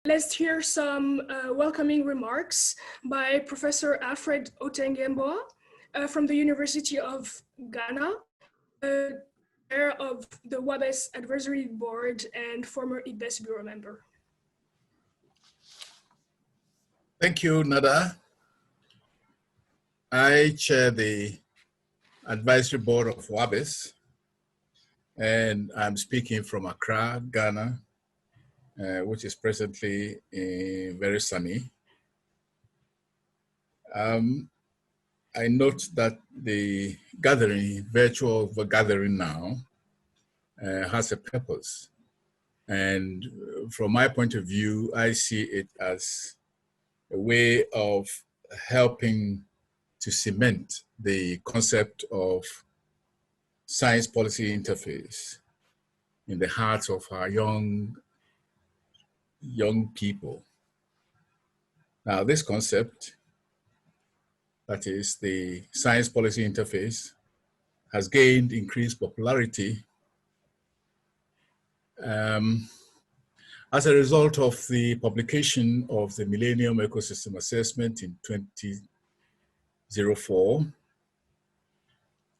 Let's hear some welcoming remarks by Professor Alfred Oteng-Yeboah from the University of Ghana, chair of the IPBES Advisory Board and former IPBES Bureau member. Thank you, Nada. I chair the Advisory Board of IPBES, and I'm speaking from Accra, Ghana, which is presently very sunny. I note that the gathering, virtual gathering now, has a purpose. And from my point of view, I see it as a way of helping to cement the concept of science policy interface in the hearts of our young people. Now, this concept, that is the science policy interface, has gained increased popularity as a result of the publication of the Millennium Ecosystem Assessment in 2004,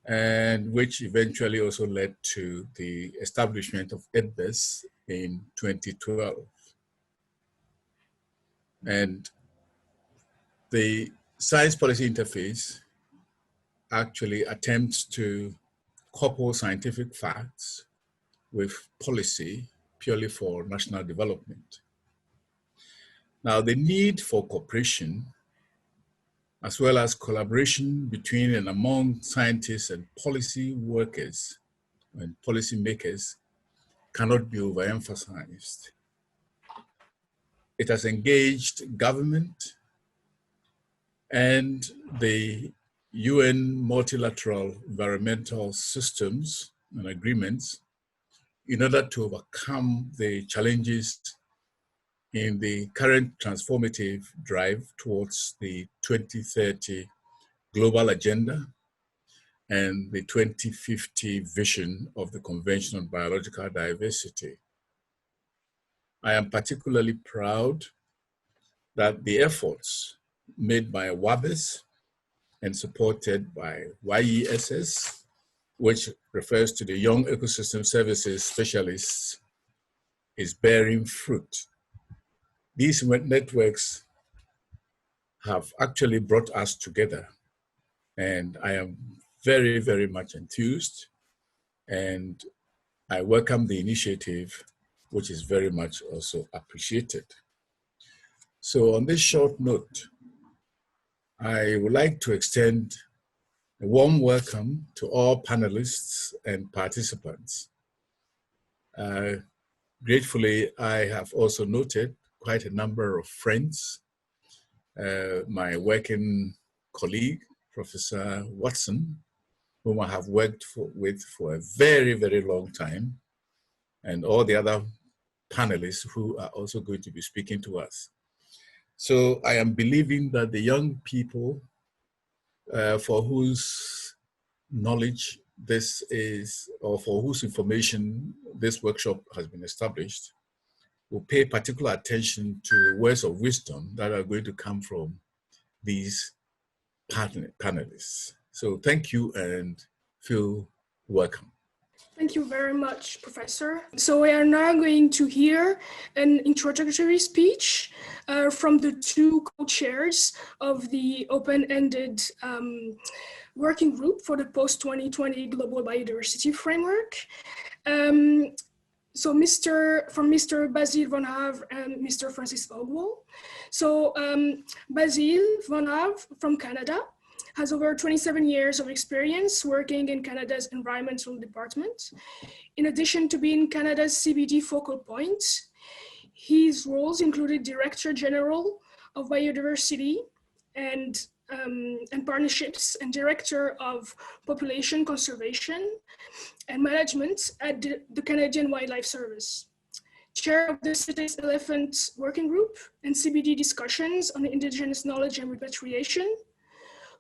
and which eventually also led to the establishment of IPBES in 2012. And the science policy interface actually attempts to couple scientific facts with policy purely for national development. Now, the need for cooperation as well as collaboration between and among scientists and policy workers and policymakers cannot be overemphasized. It has engaged government and the UN multilateral environmental systems and agreements in order to overcome the challenges in the current transformative drive towards the 2030 global agenda and the 2050 vision of the Convention on Biological Diversity. I am particularly proud that the efforts made by IPBES and supported by YESS, which refers to the Young Ecosystem Services Specialists, is bearing fruit. These networks have actually brought us together, and I am very, very much enthused, and I welcome the initiative, which is very much also appreciated. So on this short note, I would like to extend a warm welcome to all panelists and participants. Gratefully, I have also noted quite a number of friends. My working colleague, Professor Watson, whom I have worked with for a very, very long time, and all the other panelists who are also going to be speaking to us. So I am believing that the young people for whose knowledge this is, or for whose information this workshop has been established, will pay particular attention to words of wisdom that are going to come from these panelists. So thank you and feel welcome. Thank you very much, Professor. So we are now going to hear an introductory speech from the two co-chairs of the open-ended working group for the post-2020 Global Biodiversity Framework. So from Mr. Basile van Havre and Mr. Francis Ogwal. So Basile van Havre from Canada has over 27 years of experience working in Canada's Environmental Department. In addition to being Canada's CBD focal point, his roles included Director General of Biodiversity and Partnerships and Director of Population Conservation and Management at the Canadian Wildlife Service. Chair of the Citrus Elephant Working Group and CBD discussions on Indigenous knowledge and repatriation.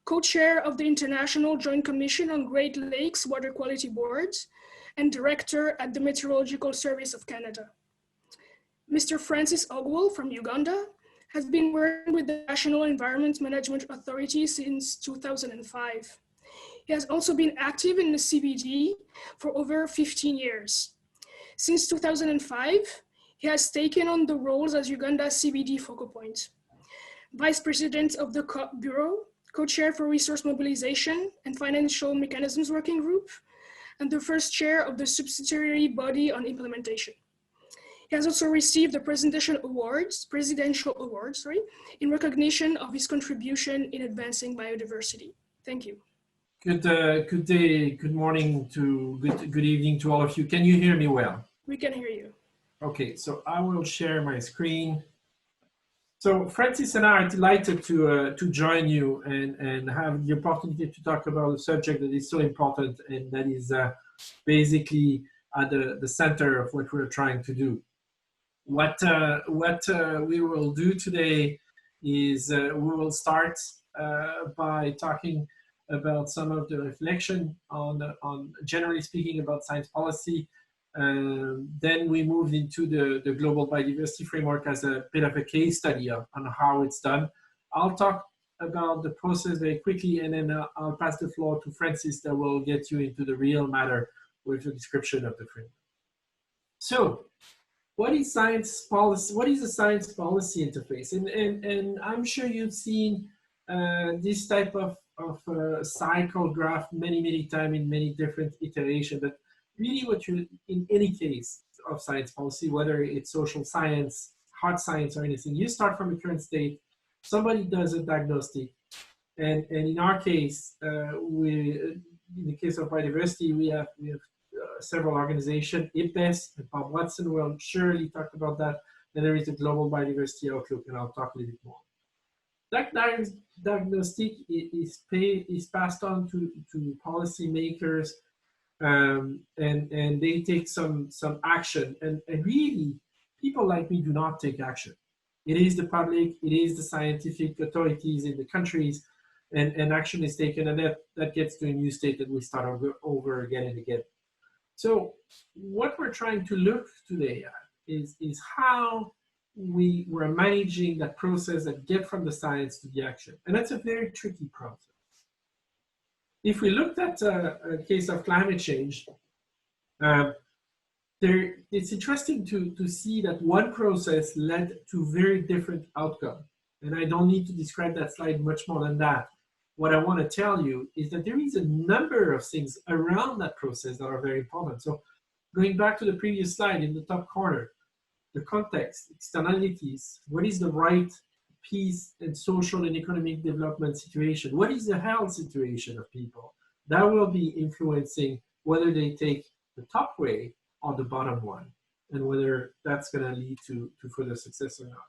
Co-chair of the International Joint Commission on Great Lakes Water Quality Board, and director at the Meteorological Service of Canada. Mr. Francis Ogwal from Uganda has been working with the National Environment Management Authority since 2005. He has also been active in the CBD for over 15 years. Since 2005, he has taken on the roles as Uganda's CBD focal point, Vice President of the Bureau, Co-Chair for Resource Mobilization and Financial Mechanisms Working Group, and the first chair of the subsidiary body on implementation. He has also received the Presidential Awards, in recognition of his contribution in advancing biodiversity. Thank you. Good day, good morning good evening to all of you. Can you hear me well? We can hear you. Okay, so I will share my screen. So Francis and I are delighted to join you and have the opportunity to talk about a subject that is so important and that is basically at the center of what we're trying to do. What we will do today is we will start by talking about some of the reflection on generally speaking about science policy. Then we moved into the Global Biodiversity Framework as a bit of a case study on how it's done. I'll talk about the process very quickly, and then I'll pass the floor to Francis that will get you into the real matter with the description of the framework. So, what is science policy? What is a science policy interface? And I'm sure you've seen this type of cycle graph many times in many different iterations. But really, what you in any case of science policy, whether it's social science, hard science, or anything, you start from a current state. Somebody does a diagnostic, and in our case, in the case of biodiversity, we have several organizations. IPBES and Bob Watson will surely talk about that. Then there is the Global Biodiversity Outlook, and I'll talk a little bit more. That diagnostic is passed on to policymakers, and they take some action. And really, people like me do not take action. It is the public, it is the scientific authorities in the countries, and action is taken, and that gets to a new state that we start over again and again. So what we're trying to look today at is how we're managing that process that get from the science to the action. And that's a very tricky process. If we looked at a case of climate change, it's interesting to see that one process led to very different outcomes. And I don't need to describe that slide much more than that. What I want to tell you is that there is a number of things around that process that are very important. So going back to the previous slide in the top corner, the context, externalities, what is the right peace and social and economic development situation? What is the health situation of people? That will be influencing whether they take the top way or the bottom one, and whether that's going to lead to further success or not.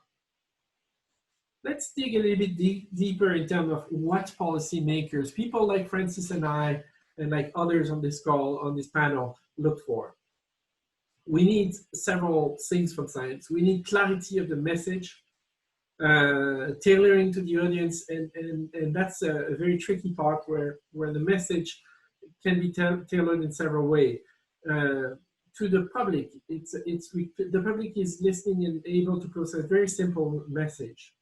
Let's dig a little bit deeper in terms of what policymakers, people like Francis and I, and like others on this call, on this panel, look for. We need several things from science. We need clarity of the message, tailoring to the audience, and that's a very tricky part where the message can be tailored in several ways. To the public, the public is listening and able to process very simple message.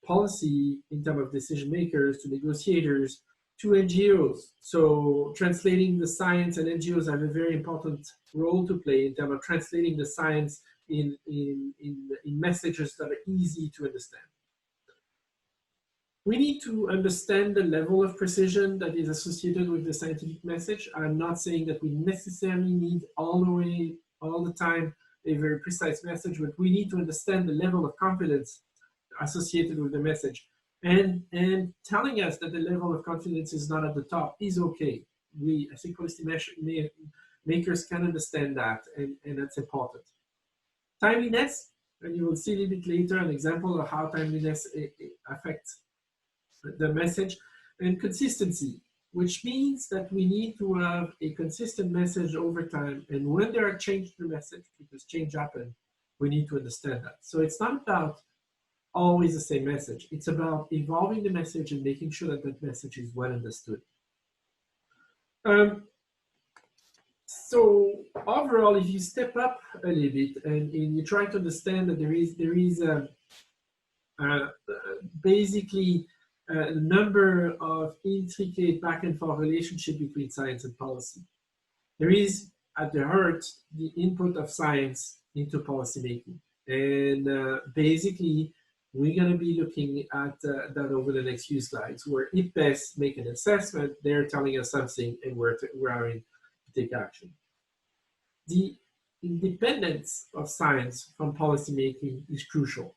Policy in terms of decision makers, to negotiators, to NGOs. So translating the science, and NGOs have a very important role to play in terms of translating the science in messages that are easy to understand. We need to understand the level of precision that is associated with the scientific message. I'm not saying that we necessarily need all the time, a very precise message, but we need to understand the level of confidence associated with the message. And telling us that the level of confidence is not at the top is okay. I think policymakers can understand that, and that's important. Timeliness, and you will see a little bit later an example of how timeliness affects the message. And consistency, which means that we need to have a consistent message over time. And when there are changes to the message, because change happens, we need to understand that. So it's not about always the same message. It's about evolving the message and making sure that that message is well understood. So overall, if you step up a little bit and you try to understand that there is basically a number of intricate back and forth relationship between science and policy. There is at the heart the input of science into policy making, and basically we're going to be looking at that over the next few slides, where IPBES make an assessment, they're telling us something, and we're having to take action. The independence of science from policy making is crucial.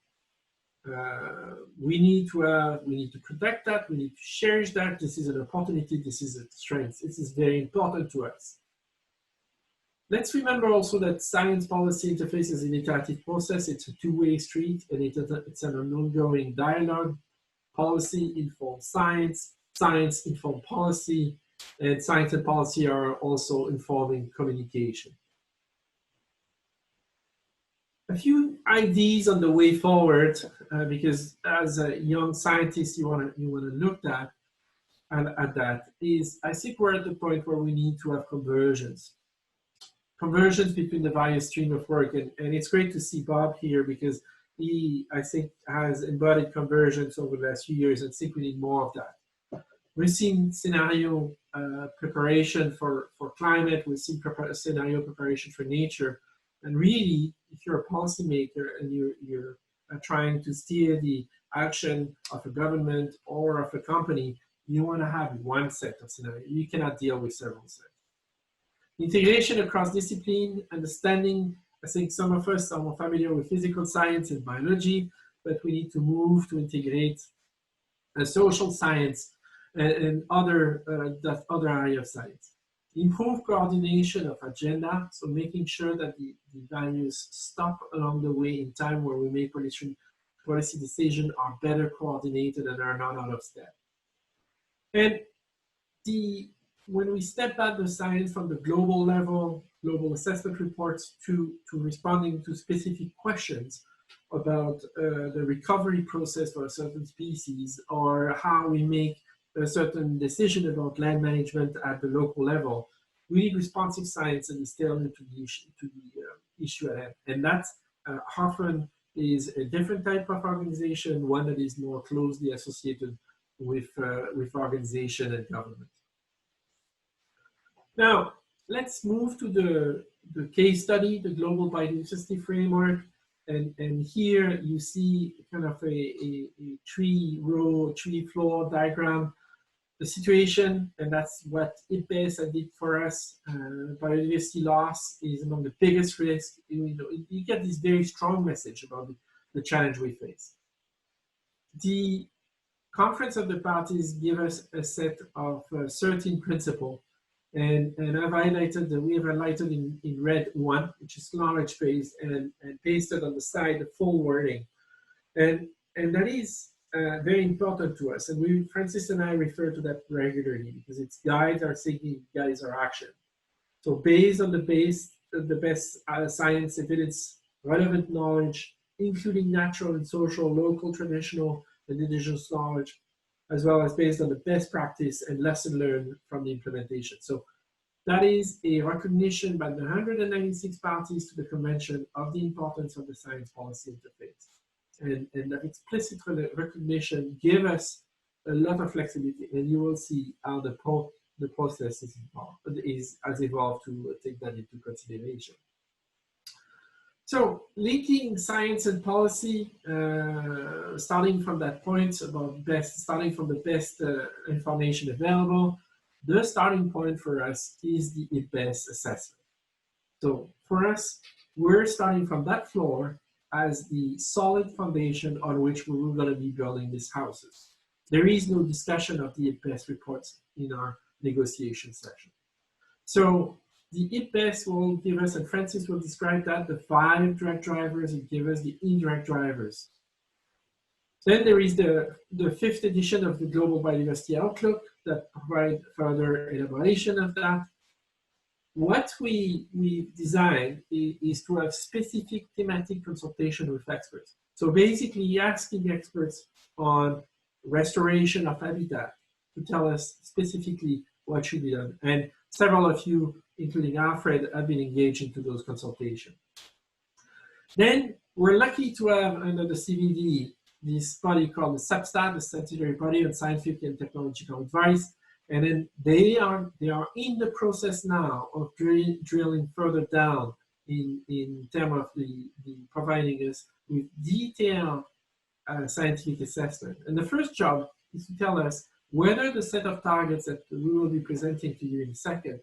We need to protect that. We need to cherish that. This is an opportunity. This is a strength. This is very important to us. Let's remember also that science policy interface is an iterative process. It's a two-way street, and it's an ongoing dialogue. Policy informs science, science informs policy, and science and policy are also informing communication. A few ideas on the way forward, because as a young scientist, you want to look at that, is I think we're at the point where we need to have convergence between the various stream of work, and it's great to see Bob here because he, I think, has embodied convergence over the last few years, and I think we need more of that. We've seen scenario preparation for climate, we've seen scenario preparation for nature, and really, if you're a policymaker and you're trying to steer the action of a government or of a company, you want to have one set of scenarios. You cannot deal with several sets. Integration across discipline, understanding. I think some of us are more familiar with physical science and biology, but we need to move to integrate social science and other area of science. Improve coordination of agenda, so making sure that the values stop along the way in time where we make policy decisions are better coordinated and are not out of step. And when we step back the science from the global level, global assessment reports, to responding to specific questions about the recovery process for a certain species, or how we make a certain decision about land management at the local level, we need responsive science and is tailored to the issue at hand. And that often is a different type of organization, one that is more closely associated with organization and government. Now, let's move to the case study, the Global Biodiversity Framework. And here you see kind of a three-floor diagram. The situation, and that's what IPBES did for us. Biodiversity loss is among the biggest risks. You get this very strong message about the challenge we face. The Conference of the Parties give us a set of 13 principles, and I've highlighted that we have highlighted in red one, which is knowledge-based, and pasted on the side the full wording, and that is very important to us, and Francis and I refer to that regularly because it guides our thinking, guides our action. So based on the best science evidence, relevant knowledge, including natural and social, local, traditional, and indigenous knowledge, as well as based on the best practice and lesson learned from the implementation. So that is a recognition by the 196 parties to the convention of the importance of the science policy interface. And that explicit recognition gave us a lot of flexibility, and you will see how the process has evolved to take that into consideration. So linking science and policy, starting from that point about starting from the best information available, the starting point for us is the IPBES assessment. So for us, we're starting from that floor as the solid foundation on which we're going to be building these houses. There is no discussion of the IPBES reports in our negotiation section. So the IPBES will give us, and Francis will describe that, the 5 direct drivers and give us the indirect drivers. Then there is the 5th edition of the Global Biodiversity Outlook that provides further elaboration of that. What we designed is to have specific thematic consultation with experts. So basically asking experts on restoration of habitat to tell us specifically what should be done. And several of you including Alfred, have been engaged into those consultations. Then we're lucky to have under the CVD this body called the SAPSTAT, the Statutory Body on Scientific and Technological Advice. And then they are in the process now of drilling further down in terms of the providing us with detailed scientific assessment. And the first job is to tell us whether the set of targets that we will be presenting to you in a second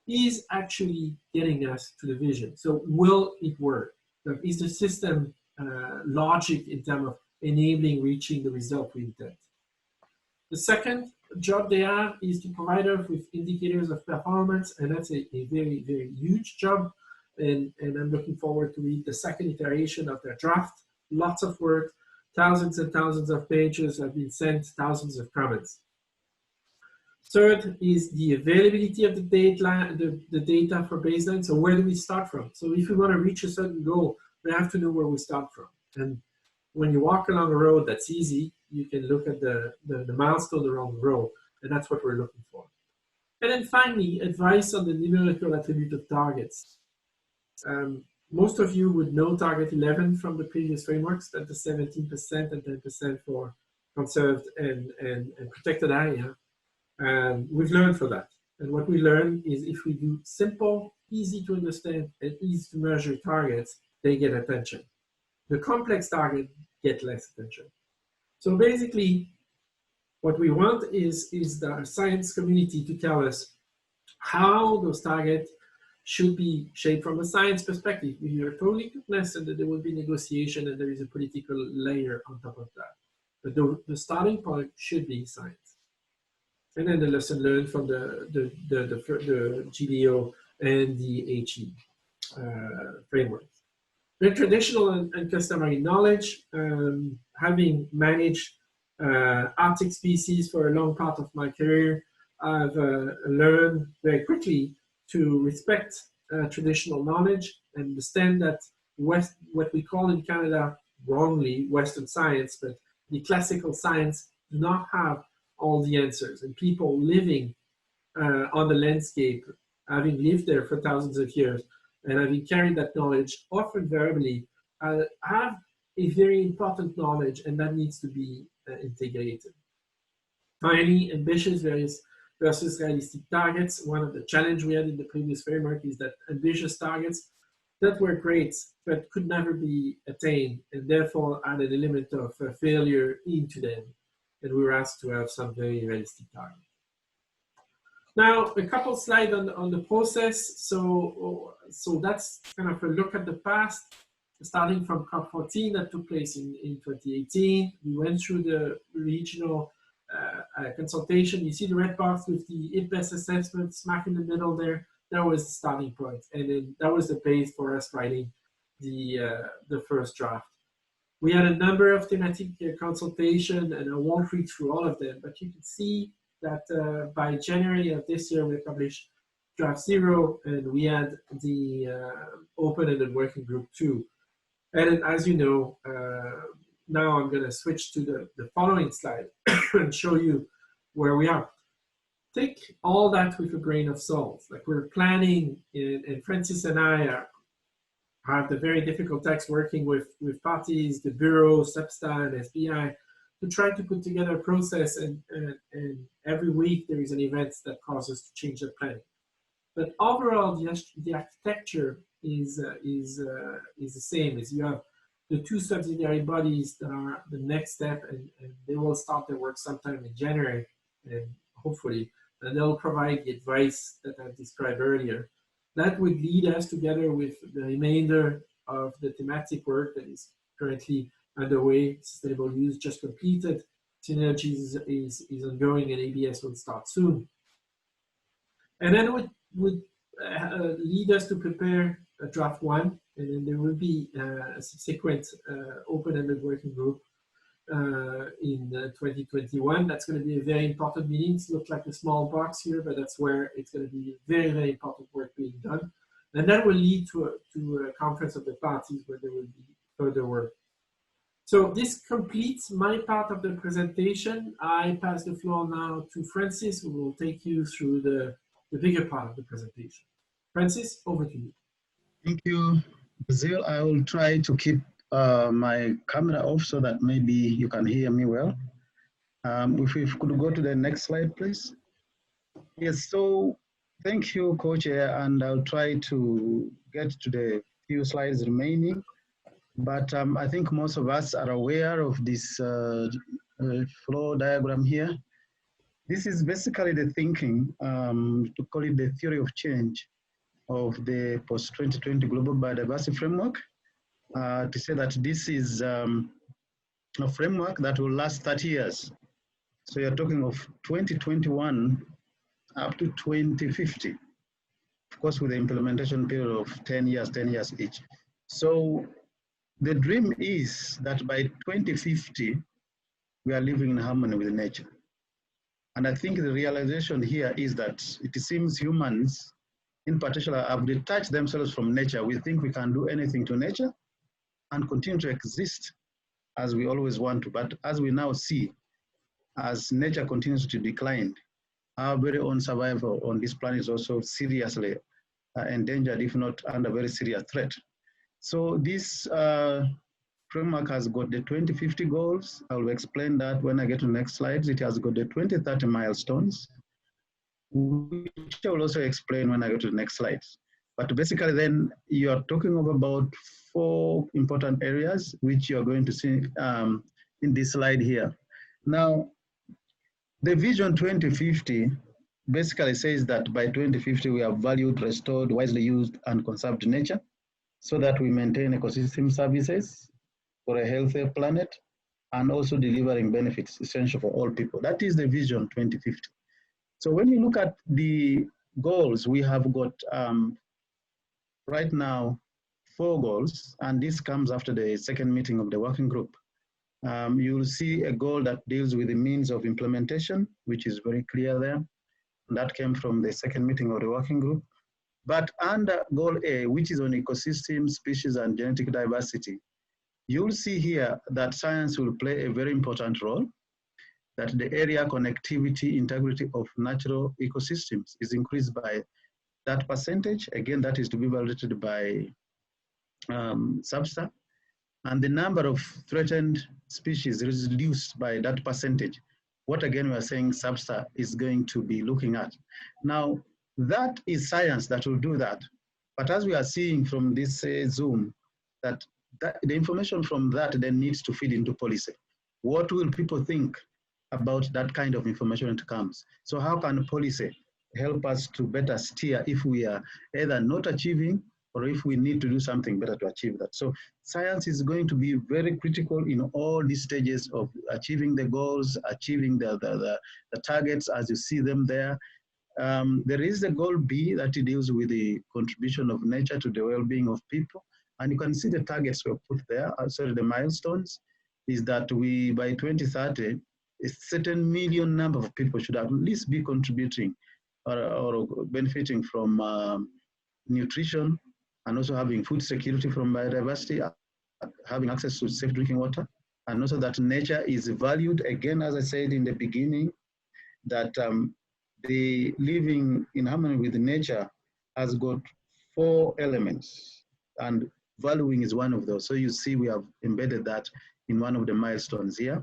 is actually getting us to the vision. So will it work? Is the system logic in terms of enabling reaching the result we intend? The second job they have is to provide us with indicators of performance, and that's a very, very huge job. And I'm looking forward to read the second iteration of their draft. Lots of work, thousands and thousands of pages have been sent, thousands of comments. Third is the availability of the data for baseline. So where do we start from? So if we want to reach a certain goal, we have to know where we start from. And when you walk along a road, that's easy. You can look at the milestone along the road, and that's what we're looking for. And then finally, advice on the numerical attribute of targets. Most of you would know target 11 from the previous frameworks, that the 17% and 10% for conserved and protected area. We've learned for that. And what we learn is if we do simple, easy to understand, and easy to measure targets, they get attention. The complex targets get less attention. So basically, what we want is the science community to tell us how those targets should be shaped from a science perspective. We are totally cognizant that there will be negotiation and there is a political layer on top of that. But the starting point should be science. And then the lesson learned from the GDO and the HE framework. The traditional and customary knowledge, having managed Arctic species for a long part of my career, I've learned very quickly to respect traditional knowledge and understand that what we call in Canada wrongly Western science, but the classical science do not have all the answers. And people living on the landscape, having lived there for thousands of years, and having carried that knowledge, often verbally, have a very important knowledge, and that needs to be integrated. Finally, ambitious versus realistic targets. One of the challenges we had in the previous framework is that ambitious targets that were great, but could never be attained, and therefore had an element of failure into them. And we were asked to have some very realistic targets. Now, a couple slides on the process. So that's kind of a look at the past, starting from COP14 that took place in 2018. We went through the regional consultation. You see the red box with the IPBES assessment smack in the middle there. That was the starting point. And then that was the base for us writing the first draft. We had a number of thematic consultation, and I won't read through all of them, but you can see that by January of this year, we published draft 0, and we had the open-ended working group 2. And as you know, now I'm going to switch to the following slide and show you where we are. Take all that with a grain of salt. Like we're planning, and Francis and I have the very difficult task working with parties, the Bureau, SAPSTA, and SBI, to try to put together a process, and every week there is an event that causes us to change the planning. But overall, the architecture is the same. As you have the two subsidiary bodies that are the next step, and they will start their work sometime in January, and hopefully, and they'll provide the advice that I described earlier. That would lead us, together with the remainder of the thematic work that is currently underway. Sustainable use just completed. Synergies is ongoing, and ABS will start soon. And then it would lead us to prepare a draft 1, and then there will be a subsequent open-ended working group in 2021. That's going to be a very important meeting. It looks like a small box here, but that's where it's going to be very, very important work being done. And that will lead to a conference of the parties where there will be further work. So this completes my part of the presentation. I pass the floor now to Francis, who will take you through the bigger part of the presentation. Francis, over to you. Thank you, Basile. I will try to keep my camera off so that maybe you can hear me well. If we could go to the next slide, please. Yes, so thank you, Co-Chair, and I'll try to get to the few slides remaining. But I think most of us are aware of this flow diagram here. This is basically the thinking, to call it the theory of change of the post-2020 Global Biodiversity Framework, to say that this is a framework that will last 30 years. So you're talking of 2021 up to 2050, of course, with the implementation period of 10 years each. So the dream is that by 2050, we are living in harmony with nature. And I think the realization here is that it seems humans, in particular, have detached themselves from nature. We think we can do anything to nature and continue to exist as we always want to. But as we now see, as nature continues to decline, our very own survival on this planet is also seriously endangered, if not under very serious threat. So this framework has got the 2050 goals. I will explain that when I get to the next slides. It has got the 2030 milestones, which I will also explain when I go to the next slides. But basically then you are talking of about 4 important areas, which you are going to see in this slide here. Now, the Vision 2050 basically says that by 2050, we have valued, restored, wisely used, and conserved nature so that we maintain ecosystem services for a healthier planet and also delivering benefits essential for all people. That is the Vision 2050. So when you look at the goals, we have got right now 4 goals, and this comes after the second meeting of the working group. You will see a goal that deals with the means of implementation, which is very clear there. And that came from the second meeting of the working group. But under goal A, which is on ecosystem, species, and genetic diversity, you'll see here that science will play a very important role, that the area connectivity, integrity of natural ecosystems is increased by that percentage. Again, that is to be validated by SABSTA. And the number of threatened species is reduced by that percentage. What again we are saying SABSTA is going to be looking at. Now, that is science that will do that. But as we are seeing from this Zoom, that the information from that then needs to feed into policy. What will people think about that kind of information when it comes? So how can policy help us to better steer if we are either not achieving or if we need to do something better to achieve that? So science is going to be very critical in all these stages of achieving the goals, achieving the targets as you see them there. There is the goal B that deals with the contribution of nature to the well-being of people. And you can see the targets we have put there, sorry, the milestones, is that we, by 2030, a certain million number of people should at least be contributing or benefiting from nutrition, and also having food security from biodiversity, having access to safe drinking water, and also that nature is valued. Again, as I said in the beginning, that the living in harmony with nature has got 4 elements, and valuing is one of those. So you see we have embedded that in one of the milestones here,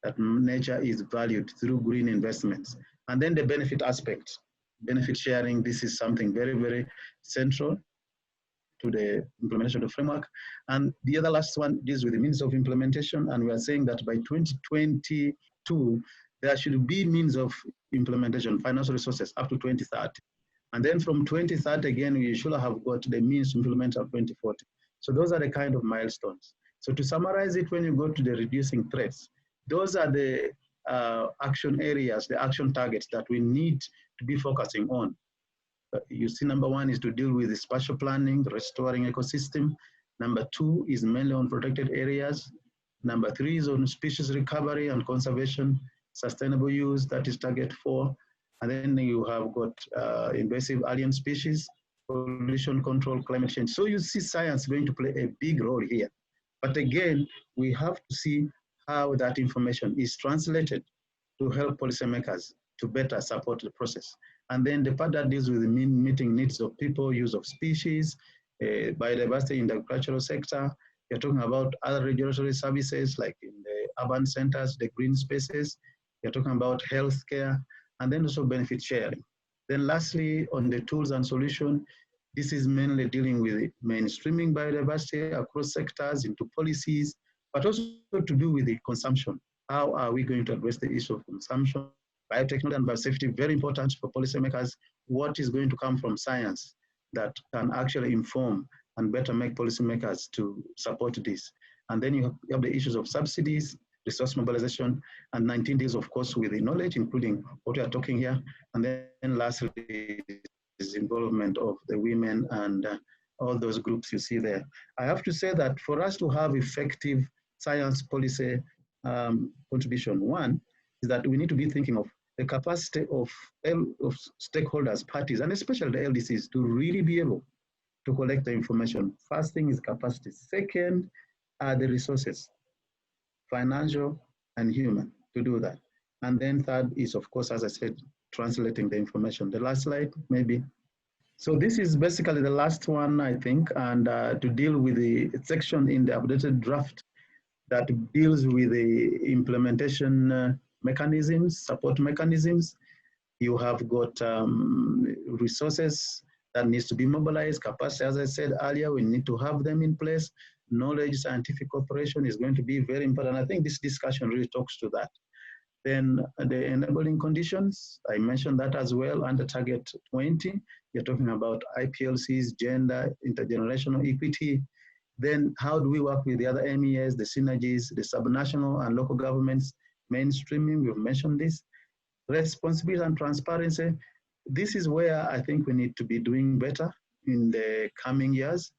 that nature is valued through green investments. And then the benefit aspect, benefit sharing, this is something very, very central to the implementation of the framework. And the other last one deals with the means of implementation. And we are saying that by 2022, there should be means of implementation, financial resources up to 2030. And then from 2030, again, we should have got the means to implement at 2040. So those are the kind of milestones. So to summarize it, when you go to the reducing threats, those are the action areas, the action targets that we need to be focusing on. You see, number 1 is to deal with the spatial planning, restoring ecosystem. Number 2 is mainly on protected areas. Number 3 is on species recovery and conservation, sustainable use, that is target 4. And then you have got invasive alien species, pollution control, climate change. So you see science going to play a big role here. But again, we have to see how that information is translated to help policymakers to better support the process. And then the part that deals with the meeting needs of people, use of species, biodiversity in the agricultural sector. You're talking about other regulatory services like in the urban centers, the green spaces. You're talking about healthcare, and then also benefit sharing. Then lastly, on the tools and solution, this is mainly dealing with mainstreaming biodiversity across sectors into policies, but also to do with the consumption. How are we going to address the issue of consumption? Biotechnology and biosafety, very important for policymakers. What is going to come from science that can actually inform and better make policymakers to support this? And then you have the issues of subsidies, resource mobilization, and 19 days, of course, with the knowledge, including what we are talking here. And then lastly, is involvement of the women and all those groups you see there. I have to say that for us to have effective science policy contribution, one is that we need to be thinking of the capacity of stakeholders, parties, and especially the LDCs to really be able to collect the information. First thing is capacity. Second are the resources, financial and human, to do that. And then third is, of course, as I said, translating the information. The last slide, maybe. So this is basically the last one, I think, and to deal with the section in the updated draft that deals with the implementation mechanisms, support mechanisms. You have got resources that needs to be mobilized, capacity, as I said earlier, we need to have them in place. Knowledge, scientific cooperation is going to be very important. I think this discussion really talks to that. Then the enabling conditions, I mentioned that as well under target 20. You're talking about IPLCs, gender, intergenerational equity. Then how do we work with the other MEAs, the synergies, the subnational and local governments, mainstreaming, we've mentioned this. Responsibility and transparency. This is where I think we need to be doing better in the coming years.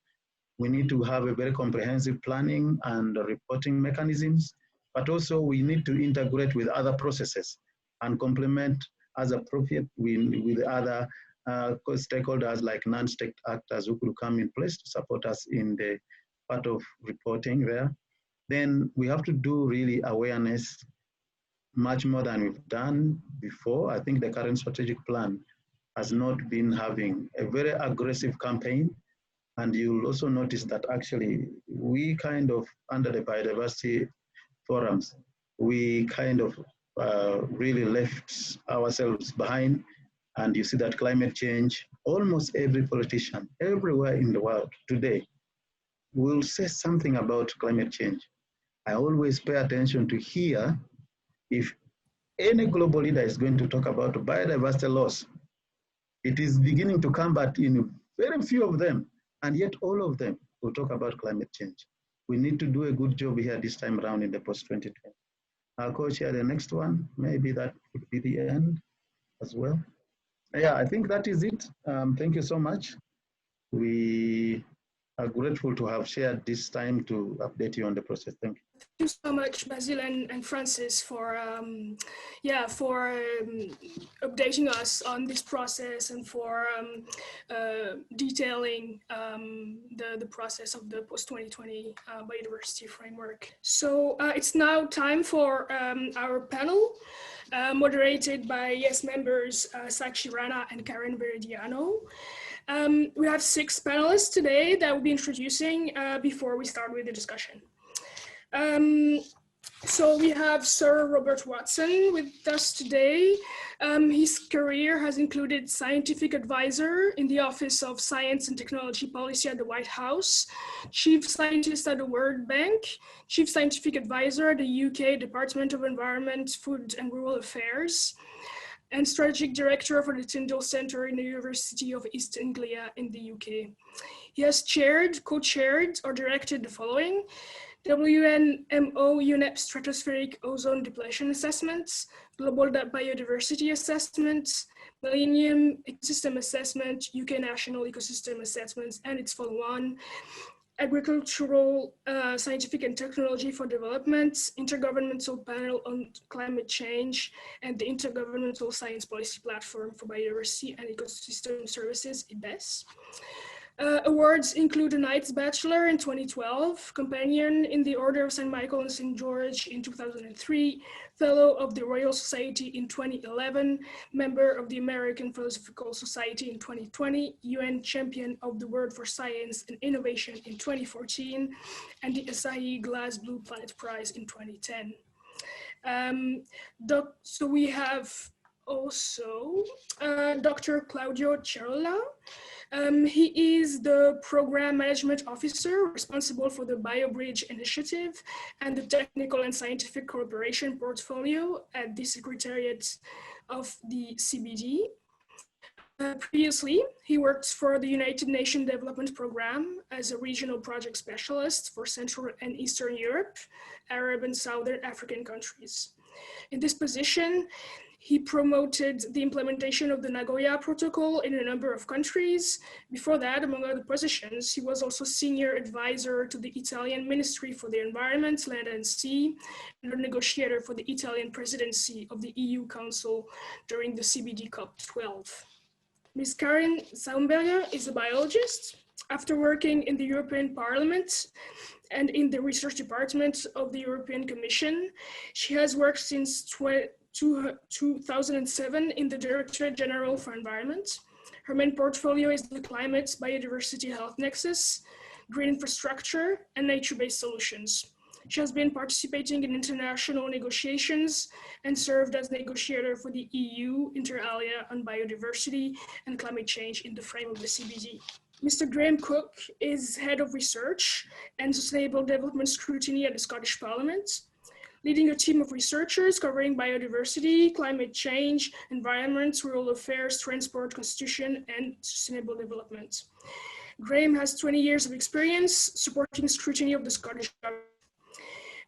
We need to have a very comprehensive planning and reporting mechanisms, but also we need to integrate with other processes and complement as appropriate with other stakeholders like non-state actors who could come in place to support us in the part of reporting there. Then we have to do really awareness much more than we've done before. I think the current strategic plan has not been having a very aggressive campaign. And you'll also notice that actually we kind of, under the biodiversity forums, we kind of really left ourselves behind. And you see that climate change, almost every politician everywhere in the world today will say something about climate change. I always pay attention to hear if any global leader is going to talk about biodiversity loss. It is beginning to come, but in very few of them, and yet all of them will talk about climate change. We need to do a good job here this time around in the post-2020. I'll co-chair the next one. Maybe that could be the end as well. Yeah, I think that is it. Thank you so much. We are grateful to have shared this time to update you on the process. Thank you. Thank you so much, Basile and Francis, for updating us on this process and for detailing the process of the post-2020 biodiversity framework. So it's now time for our panel, moderated by YES members Sachi Rana and Karin Veridiano. We have 6 panelists today that we'll be introducing before we start with the discussion. So we have Sir Robert Watson with us today. His career has included scientific advisor in the Office of Science and Technology Policy at the White House, chief scientist at the World Bank, chief scientific advisor at the UK Department of Environment, Food and Rural Affairs, and strategic director for the Tyndall Centre in the University of East Anglia in the UK. He has chaired, co-chaired, or directed the following: WNMO UNEP Stratospheric Ozone Depletion Assessments, Global Biodiversity Assessments, Millennium Ecosystem Assessment, UK National Ecosystem Assessments, and its follow-on, Agricultural, Scientific and Technology for Development, Intergovernmental Panel on Climate Change, and the Intergovernmental Science Policy Platform for Biodiversity and Ecosystem Services, IPBES. Awards include a Knight's Bachelor in 2012, Companion in the Order of St. Michael and St. George in 2003, Fellow of the Royal Society in 2011, Member of the American Philosophical Society in 2020, UN Champion of the World for Science and Innovation in 2014, and the Asahi Glass Blue Planet Prize in 2010. So we have also Dr. Claudio Chiarolla. He is the Program Management Officer responsible for the BioBridge initiative and the Technical and Scientific Cooperation portfolio at the Secretariat of the CBD. Previously, he worked for the United Nations Development Programme as a regional project specialist for Central and Eastern Europe, Arab and Southern African countries. In this position, he promoted the implementation of the Nagoya Protocol in a number of countries. Before that, among other positions, he was also senior advisor to the Italian Ministry for the Environment, Land and Sea, and a negotiator for the Italian presidency of the EU Council during the CBD COP12. Ms. Karin Zaunberger is a biologist. After working in the European Parliament and in the research department of the European Commission, she has worked since 2007 in the Directorate General for Environment. Her main portfolio is the Climate, Biodiversity, Health Nexus, Green Infrastructure, and Nature-Based Solutions. She has been participating in international negotiations and served as negotiator for the EU inter alia on biodiversity and climate change in the frame of the CBD. Mr. Graeme Cook is Head of Research and Sustainable Development Scrutiny at the Scottish Parliament, leading a team of researchers covering biodiversity, climate change, environment, rural affairs, transport, constitution, and sustainable development. Graeme has 20 years of experience supporting scrutiny of the Scottish government.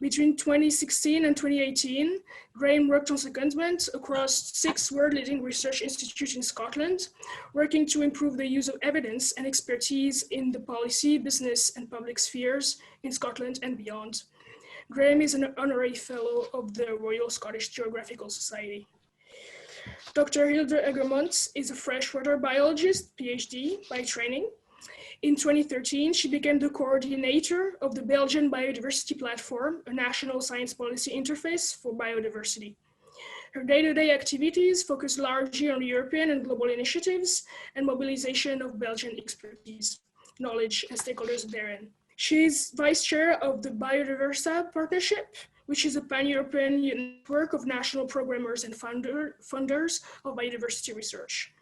Between 2016 and 2018, Graeme worked on secondment across 6 world-leading research institutes in Scotland, working to improve the use of evidence and expertise in the policy, business, and public spheres in Scotland and beyond. Graeme is an honorary fellow of the Royal Scottish Geographical Society. Dr. Hilde Eggermont is a freshwater biologist, PhD, by training. In 2013, she became the coordinator of the Belgian Biodiversity Platform, a national science policy interface for biodiversity. Her day-to-day activities focus largely on European and global initiatives and mobilization of Belgian expertise, knowledge, and stakeholders therein. She is vice chair of the Biodiversity Partnership, which is a pan-European network of national programmers and funders of biodiversity research.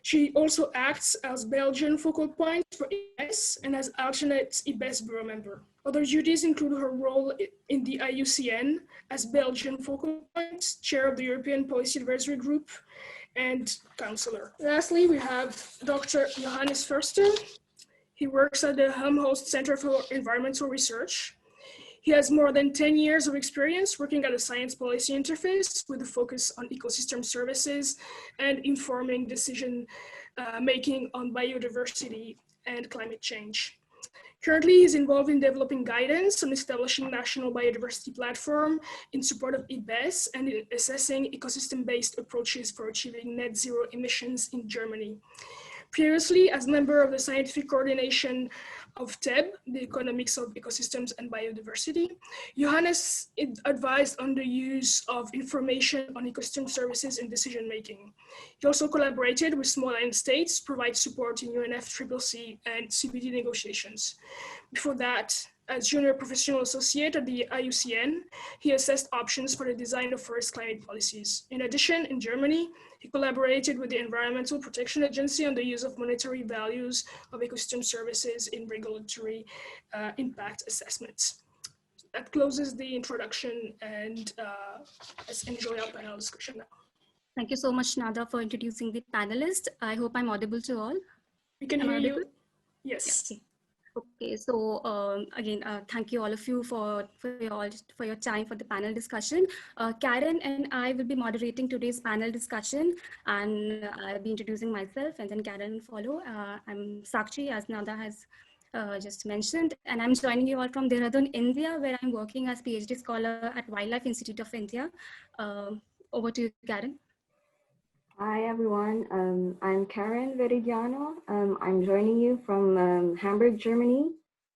She also acts as Belgian focal point for IPBES and as alternate IPBES bureau member. Other duties include her role in the IUCN as Belgian focal point, chair of the European Policy Advisory Group, and counselor. Lastly, we have Dr. Johannes Förster. He works at the Helmholtz Center for Environmental Research. He has more than 10 years of experience working at a science policy interface with a focus on ecosystem services and informing decision making on biodiversity and climate change. Currently, he's involved in developing guidance on establishing national biodiversity platform in support of IPBES and in assessing ecosystem-based approaches for achieving net zero emissions in Germany. Previously, as member of the scientific coordination of TEB, the Economics of Ecosystems and Biodiversity, Johannes advised on the use of information on ecosystem services in decision-making. He also collaborated with small island states to provide support in UNFCCC and CBD negotiations. Before that, as junior professional associate at the IUCN, he assessed options for the design of forest climate policies. In addition, in Germany, he collaborated with the Environmental Protection Agency on the use of monetary values of ecosystem services in regulatory impact assessments. That closes the introduction, and let's enjoy our panel discussion now. Thank you so much, Nada, for introducing the panelists. I hope I'm audible to all. We can hear you. Yes. Okay. Okay, so again, thank you all of you for your time for the panel discussion. Karin and I will be moderating today's panel discussion, and I'll be introducing myself, and then Karin will follow. I'm Sakshi, as Nada has just mentioned, and I'm joining you all from Dehradun, India, where I'm working as PhD scholar at Wildlife Institute of India. Over to you, Karin. Hi everyone, I'm Karin Veridiano. I'm joining you from Hamburg, Germany.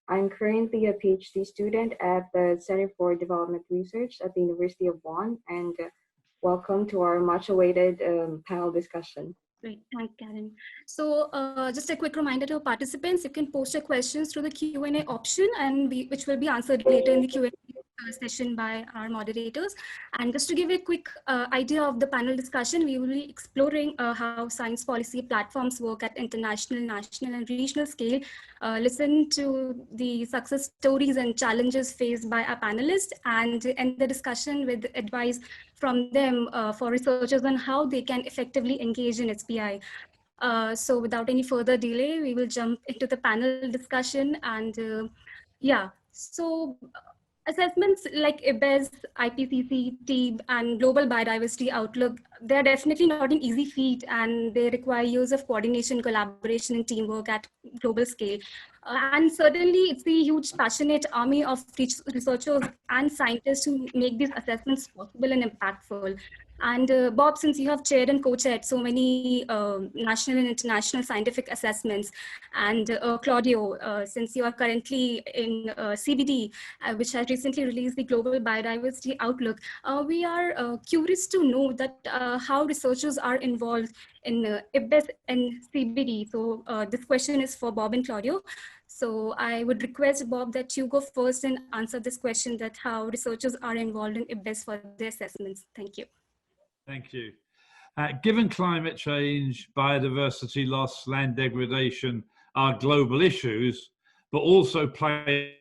I'm currently a PhD student at the Center for Development Research at the University of Bonn, and welcome to our much awaited panel discussion. Great, thanks, Karin. So just a quick reminder to participants, you can post your questions through the Q&A option, and which will be answered later in the Q&A session by our moderators. And just to give a quick idea of the panel discussion, we will be exploring how science policy platforms work at international, national, and regional scale, listen to the success stories and challenges faced by our panelists, and end the discussion with advice from them for researchers on how they can effectively engage in SPI. So without any further delay, we will jump into the panel discussion. And yeah, so assessments like IPBES, IPCC, TEEB, and Global Biodiversity Outlook, they're definitely not an easy feat, and they require years of coordination, collaboration, and teamwork at global scale. And certainly, it's the huge, passionate army of researchers and scientists who make these assessments possible and impactful. And Bob, since you have chaired and co-chaired so many national and international scientific assessments, and Claudio, since you are currently in CBD, which has recently released the Global Biodiversity Outlook, we are curious to know that how researchers are involved in IPBES and CBD. So this question is for Bob and Claudio. So I would request, Bob, that you go first and answer this question, that how researchers are involved in IPBES for their assessments. Thank you. Thank you. Given climate change, biodiversity loss, land degradation are global issues, but also play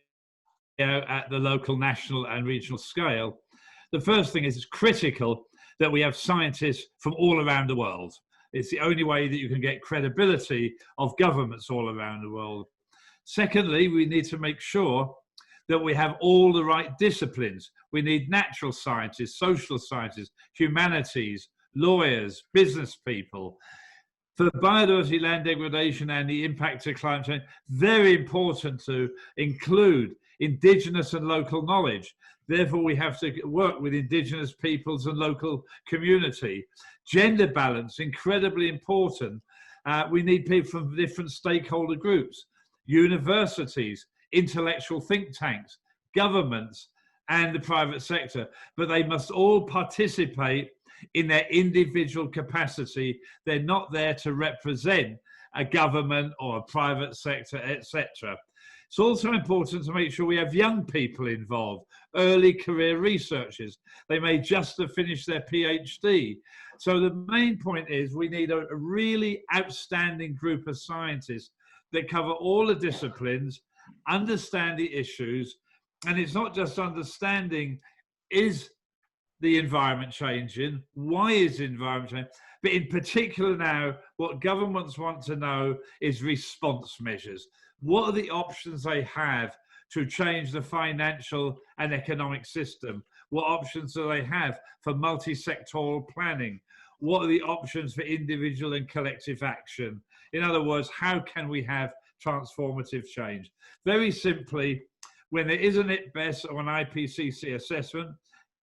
out at the local, national, and regional scale, the first thing is it's critical that we have scientists from all around the world. It's the only way that you can get credibility of governments all around the world. Secondly, we need to make sure that we have all the right disciplines. We need natural scientists, social scientists, humanities, lawyers, business people. For biodiversity, land degradation, and the impact of climate change, very important to include indigenous and local knowledge. Therefore, we have to work with indigenous peoples and local community. Gender balance, incredibly important. We need people from different stakeholder groups, universities, intellectual think tanks, governments, and the private sector, but they must all participate in their individual capacity. They're not there to represent a government or a private sector, etc. It's also important to make sure we have young people involved, early career researchers. They may just have finished their PhD. So the main point is we need a really outstanding group of scientists that cover all the disciplines, understand the issues, and it's not just understanding, is the environment changing, why is the environment changing, but in particular now, what governments want to know is response measures. What are the options they have to change the financial and economic system? What options do they have for multi-sectoral planning? What are the options for individual and collective action? In other words, how can we have transformative change? Very simply, when there is an IPBES or an IPCC assessment,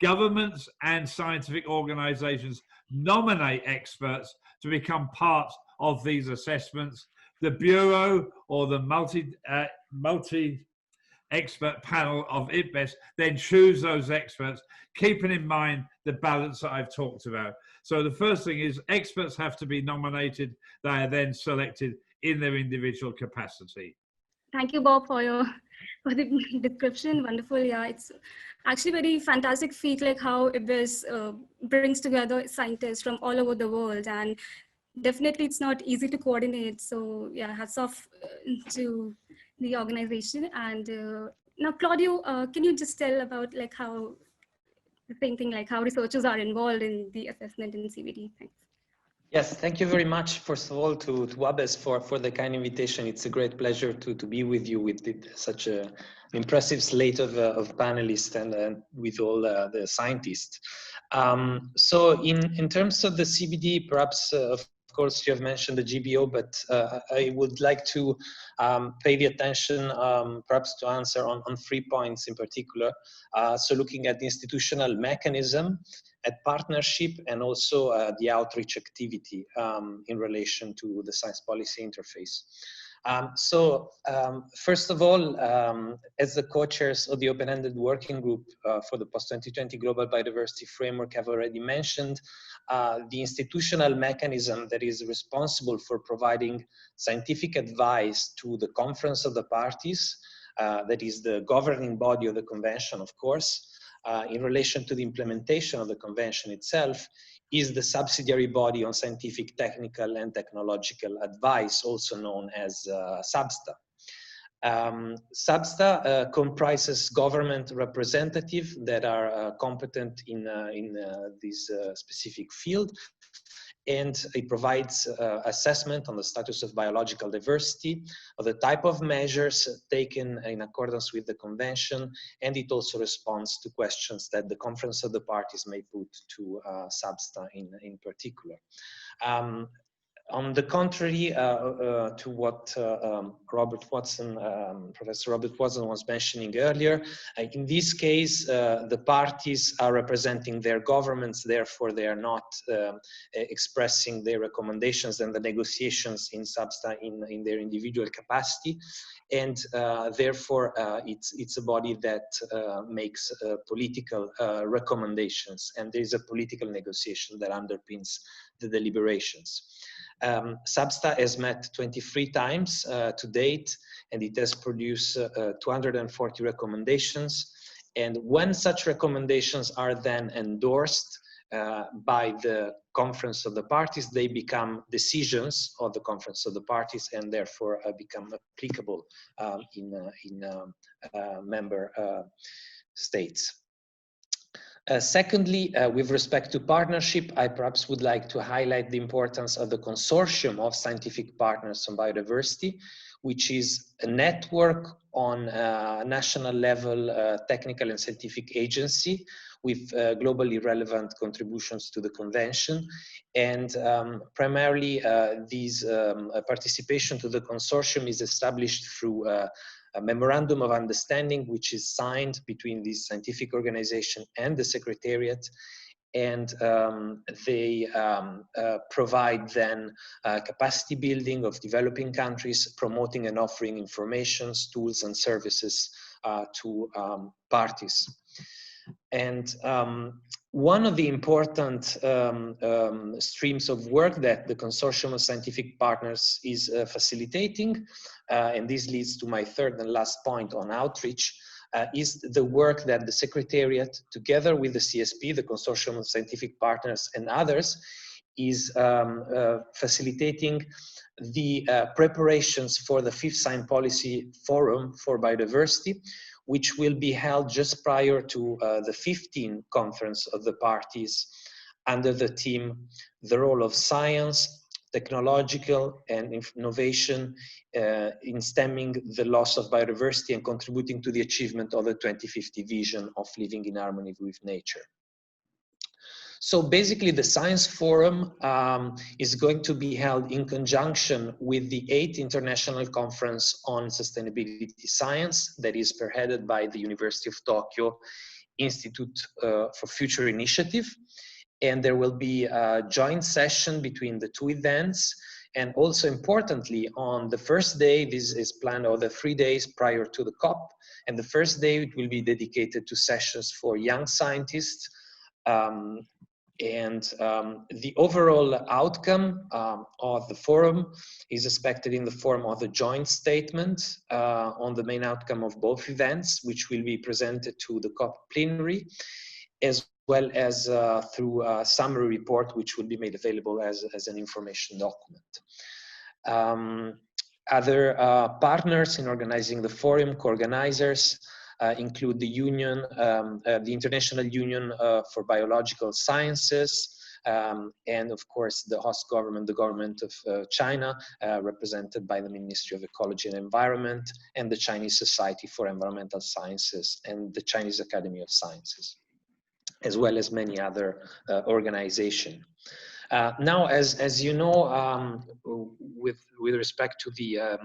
governments and scientific organizations nominate experts to become part of these assessments. The Bureau or the multi-expert panel of IPBES then choose those experts, keeping in mind the balance that I've talked about. So the first thing is experts have to be nominated. They are then selected in their individual capacity. Thank you, Bob, for the description. Wonderful. Yeah, it's actually very fantastic feat, like how IPBES brings together scientists from all over the world, and definitely it's not easy to coordinate. So yeah, hats off to the organization. And now, Claudio, can you just tell about like how the same thing, like how researchers are involved in the assessment in CBD? Thanks. Yes, thank you very much, first of all, to IPBES for the kind invitation. It's a great pleasure to be with you with such an impressive slate of panelists and with all the scientists. So in terms of the CBD, perhaps, of course, you have mentioned the GBO, but I would like to pay the attention perhaps to answer on 3 points in particular. So looking at the institutional mechanism, at partnership, and also the outreach activity in relation to the science policy interface. First of all, as the co-chairs of the open-ended working group for the post-2020 Global Biodiversity Framework have already mentioned, the institutional mechanism that is responsible for providing scientific advice to the Conference of the Parties, that is the governing body of the convention, of course, in relation to the implementation of the convention itself, is the subsidiary body on scientific, technical, and technological advice, also known as SABSTA. SABSTA comprises government representatives that are competent in this specific field, and it provides assessment on the status of biological diversity, of the type of measures taken in accordance with the convention, and it also responds to questions that the Conference of the Parties may put to SABSTA in particular. On the contrary to what Professor Robert Watson was mentioning earlier, in this case, the parties are representing their governments, therefore they are not expressing their recommendations and the negotiations in SABSTA in their individual capacity, and therefore it's a body that makes political recommendations, and there is a political negotiation that underpins the deliberations. SABSTA has met 23 times to date, and it has produced 240 recommendations. And when such recommendations are then endorsed by the Conference of the Parties, they become decisions of the Conference of the Parties, and therefore become applicable in member states. Secondly, with respect to partnership, I perhaps would like to highlight the importance of the consortium of scientific partners on biodiversity, which is a network on national level technical and scientific agency with globally relevant contributions to the convention. And primarily this participation to the consortium is established through a memorandum of understanding which is signed between the scientific organization and the Secretariat, and they provide then capacity building of developing countries, promoting and offering information, tools and services to parties. And one of the important streams of work that the Consortium of Scientific Partners is facilitating, and this leads to my third and last point on outreach, is the work that the Secretariat, together with the CSP, the Consortium of Scientific Partners, and others, is facilitating the preparations for the 5th Science Policy Forum for Biodiversity, which will be held just prior to the 15th Conference of the Parties under the theme, the role of science, technological and innovation in stemming the loss of biodiversity and contributing to the achievement of the 2050 vision of living in harmony with nature. So basically the Science Forum is going to be held in conjunction with the 8th International Conference on Sustainability Science that is spearheaded by the University of Tokyo Institute for Future Initiative. And there will be a joint session between the two events. And also importantly, on the first day, this is planned over the 3 days prior to the COP. And the first day it will be dedicated to sessions for young scientists. The overall outcome of the forum is expected in the form of a joint statement on the main outcome of both events, which will be presented to the COP plenary, as well as through a summary report, which will be made available as an information document. Other partners in organizing the forum, co-organizers, include the union, the International Union for Biological Sciences, and of course the host government, the government of China, represented by the Ministry of Ecology and Environment, and the Chinese Society for Environmental Sciences, and the Chinese Academy of Sciences, as well as many other organizations. Now, as you know, with respect to the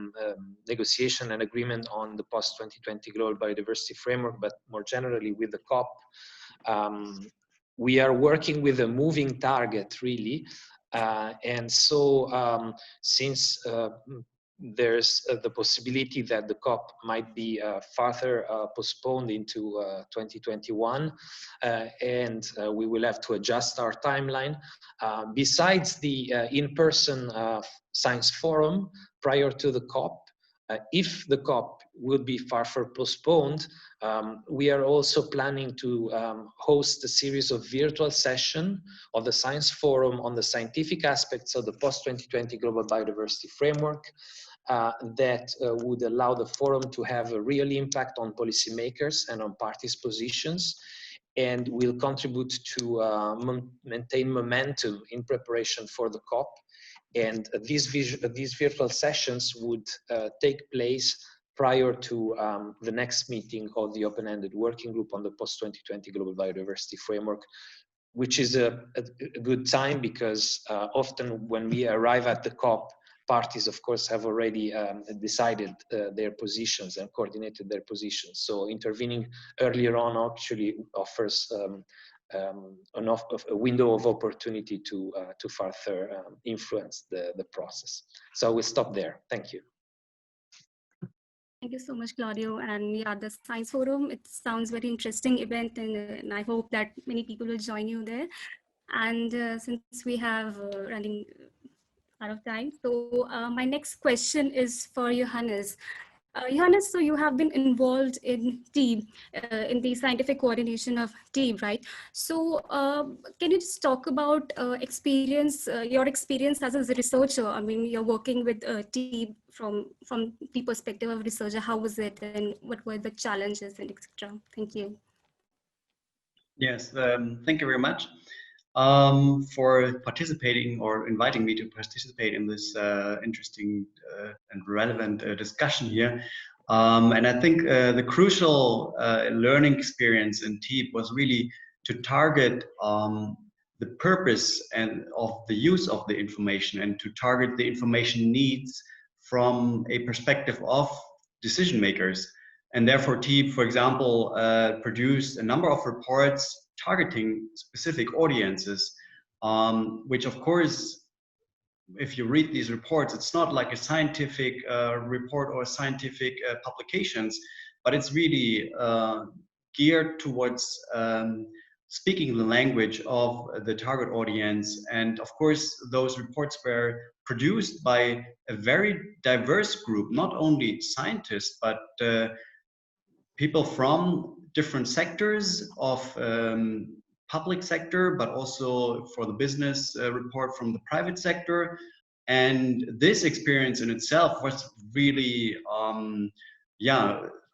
negotiation and agreement on the post-2020 Global Biodiversity Framework, but more generally with the COP, we are working with a moving target, really. And so since there's the possibility that the COP might be further postponed into 2021, and we will have to adjust our timeline. Besides the in-person science forum prior to the COP, if the COP will be further postponed, we are also planning to host a series of virtual sessions of the Science Forum on the scientific aspects of the post-2020 Global Biodiversity Framework that would allow the forum to have a real impact on policymakers and on parties' positions, and will contribute to maintain momentum in preparation for the COP. And these virtual sessions would take place prior to the next meeting of the open-ended working group on the post-2020 Global Biodiversity Framework, which is a good time because often when we arrive at the COP, parties, of course, have already decided their positions and coordinated their positions. So intervening earlier on actually offers a window of opportunity to further influence the process. So we'll stop there. Thank you. Thank you so much, Claudio. And yeah, the Science Forum, it sounds very interesting event, and I hope that many people will join you there. And since we have running out of time, so my next question is for Johannes. Johannes, so you have been involved in TEEB, in the scientific coordination of TEEB, right? So can you just talk about your experience as a researcher? I mean, you're working with TEEB from the perspective of a researcher. How was it, and what were the challenges, and etc.? Thank you. Yes, thank you very much for participating or inviting me to participate in this interesting and relevant discussion here. And I think the crucial learning experience in TEEB was really to target the purpose and of the use of the information, and to target the information needs from a perspective of decision makers. And therefore TEEB, for example, produced a number of reports targeting specific audiences, which of course, if you read these reports, it's not like a scientific report or scientific publications, but it's really geared towards speaking the language of the target audience. And of course, those reports were produced by a very diverse group, not only scientists, but people from different sectors of public sector, but also for the business report from the private sector. And this experience in itself was really,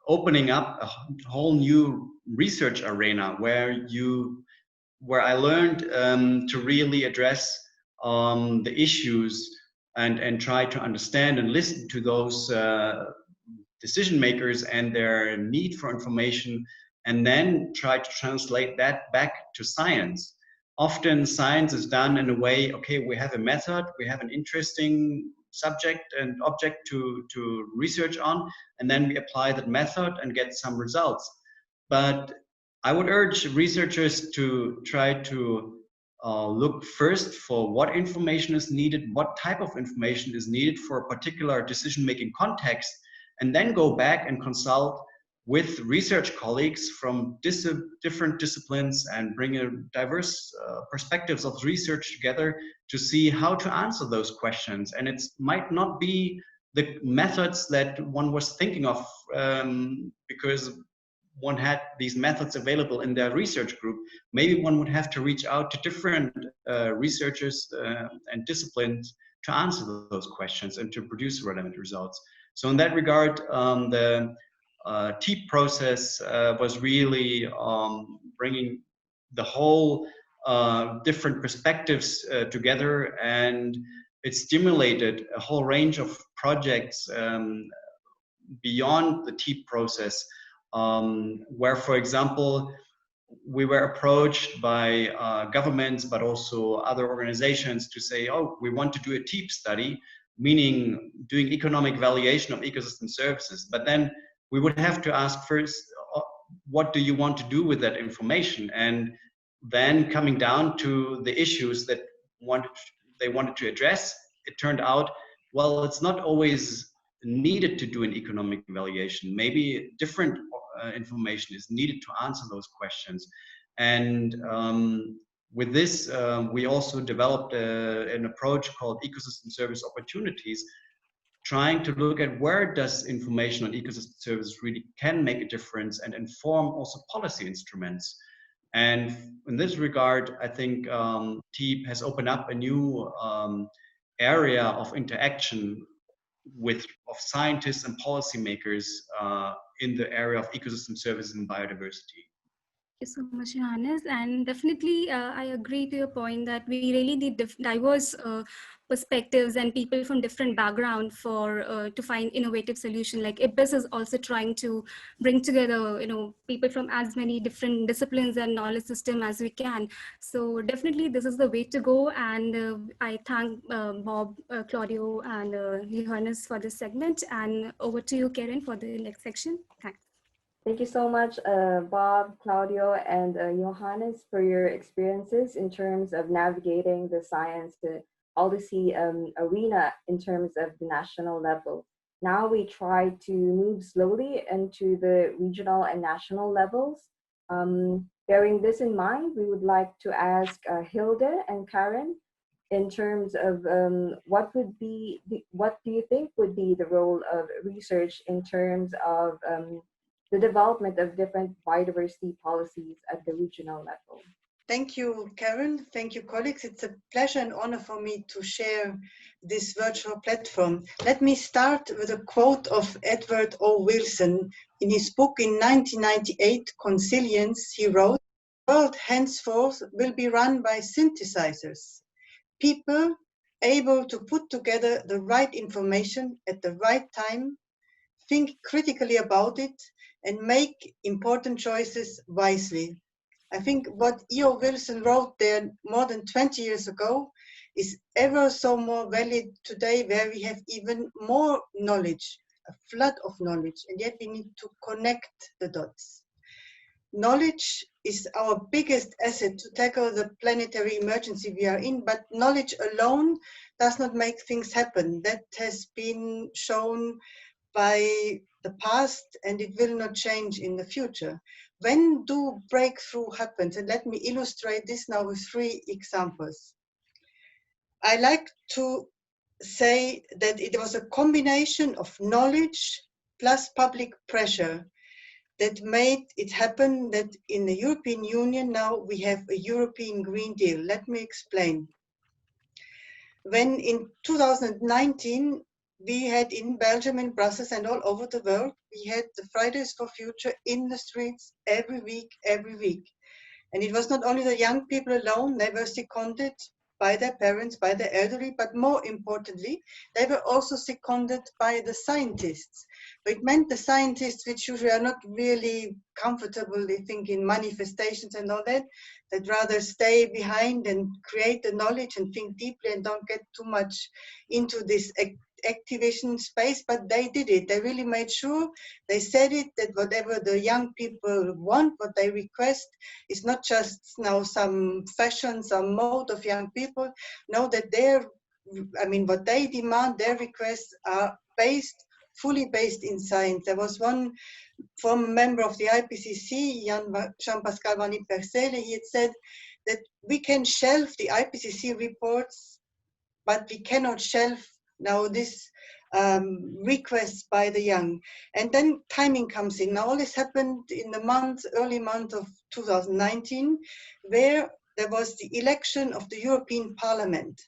opening up a whole new research arena where I learned to really address the issues and try to understand and listen to those decision makers and their need for information, and then try to translate that back to science. Often science is done in a way, okay, we have a method, we have an interesting subject and object to research on, and then we apply that method and get some results. But I would urge researchers to try to look first for what information is needed, what type of information is needed for a particular decision-making context, and then go back and consult with research colleagues from different disciplines and bring a diverse perspectives of research together to see how to answer those questions. And it might not be the methods that one was thinking of because one had these methods available in their research group. Maybe one would have to reach out to different researchers and disciplines to answer those questions and to produce relevant results. So in that regard, the TEEB process was really bringing the whole different perspectives together, and it stimulated a whole range of projects beyond the TEEB process, where, for example, we were approached by governments, but also other organizations to say, oh, we want to do a TEEP study, meaning doing economic valuation of ecosystem services. But then we would have to ask first, what do you want to do with that information? And then coming down to the issues that they wanted to address, it turned out, well, it's not always needed to do an economic evaluation. Maybe different information is needed to answer those questions. And with this, we also developed an approach called ecosystem service opportunities, trying to look at where does information on ecosystem services really can make a difference and inform also policy instruments. And in this regard, I think TEEP has opened up a new area of interaction of scientists and policymakers in the area of ecosystem services and biodiversity. Thank you so much, Johannes. And definitely, I agree to your point that we really need diverse perspectives and people from different backgrounds for to find innovative solutions. Like IPBES is also trying to bring together, people from as many different disciplines and knowledge system as we can. So definitely, this is the way to go. And I thank Bob, Claudio, and Johannes for this segment. And over to you, Karin, for the next section. Thanks. Thank you so much, Bob, Claudio, and Johannes for your experiences in terms of navigating the science to policy arena in terms of the national level. Now we try to move slowly into the regional and national levels. Bearing this in mind, we would like to ask Hilde and Karin in terms of what do you think would be the role of research in terms of the development of different biodiversity policies at the regional level? Thank you, Karin. Thank you, colleagues. It's a pleasure and honor for me to share this virtual platform. Let me start with a quote of Edward O. Wilson. In his book in 1998, Consilience, he wrote, "The world henceforth will be run by synthesizers, people able to put together the right information at the right time, think critically about it, and make important choices wisely." I think what E.O. Wilson wrote there more than 20 years ago is ever so more valid today, where we have even more knowledge, a flood of knowledge, and yet we need to connect the dots. Knowledge is our biggest asset to tackle the planetary emergency we are in, but knowledge alone does not make things happen. That has been shown by the past, and it will not change in the future. When do breakthrough happen? And let me illustrate this now with 3 examples. I like to say that it was a combination of knowledge plus public pressure that made it happen that in the European Union now we have a European Green Deal. Let me explain. When in 2019, we had in Belgium and Brussels and all over the world, we had the Fridays for Future in the streets every week. And it was not only the young people alone, they were seconded by their parents, by the elderly, but more importantly, they were also seconded by the scientists. But it meant the scientists, which usually are not really comfortable, they think in manifestations and all that, that rather stay behind and create the knowledge and think deeply and don't get too much into this activation space, but they did it. They really made sure, they said it, that whatever the young people want, what they request, is not just now some fashion, some mode of young people. No, that what they demand, their requests are fully based in science. There was one former member of the IPCC, Jean-Pascal Van Persele, he had said that we can shelve the IPCC reports, but we cannot shelve now this requests by the young. And then timing comes in. Now all this happened in the early month of 2019, where there was the election of the European Parliament,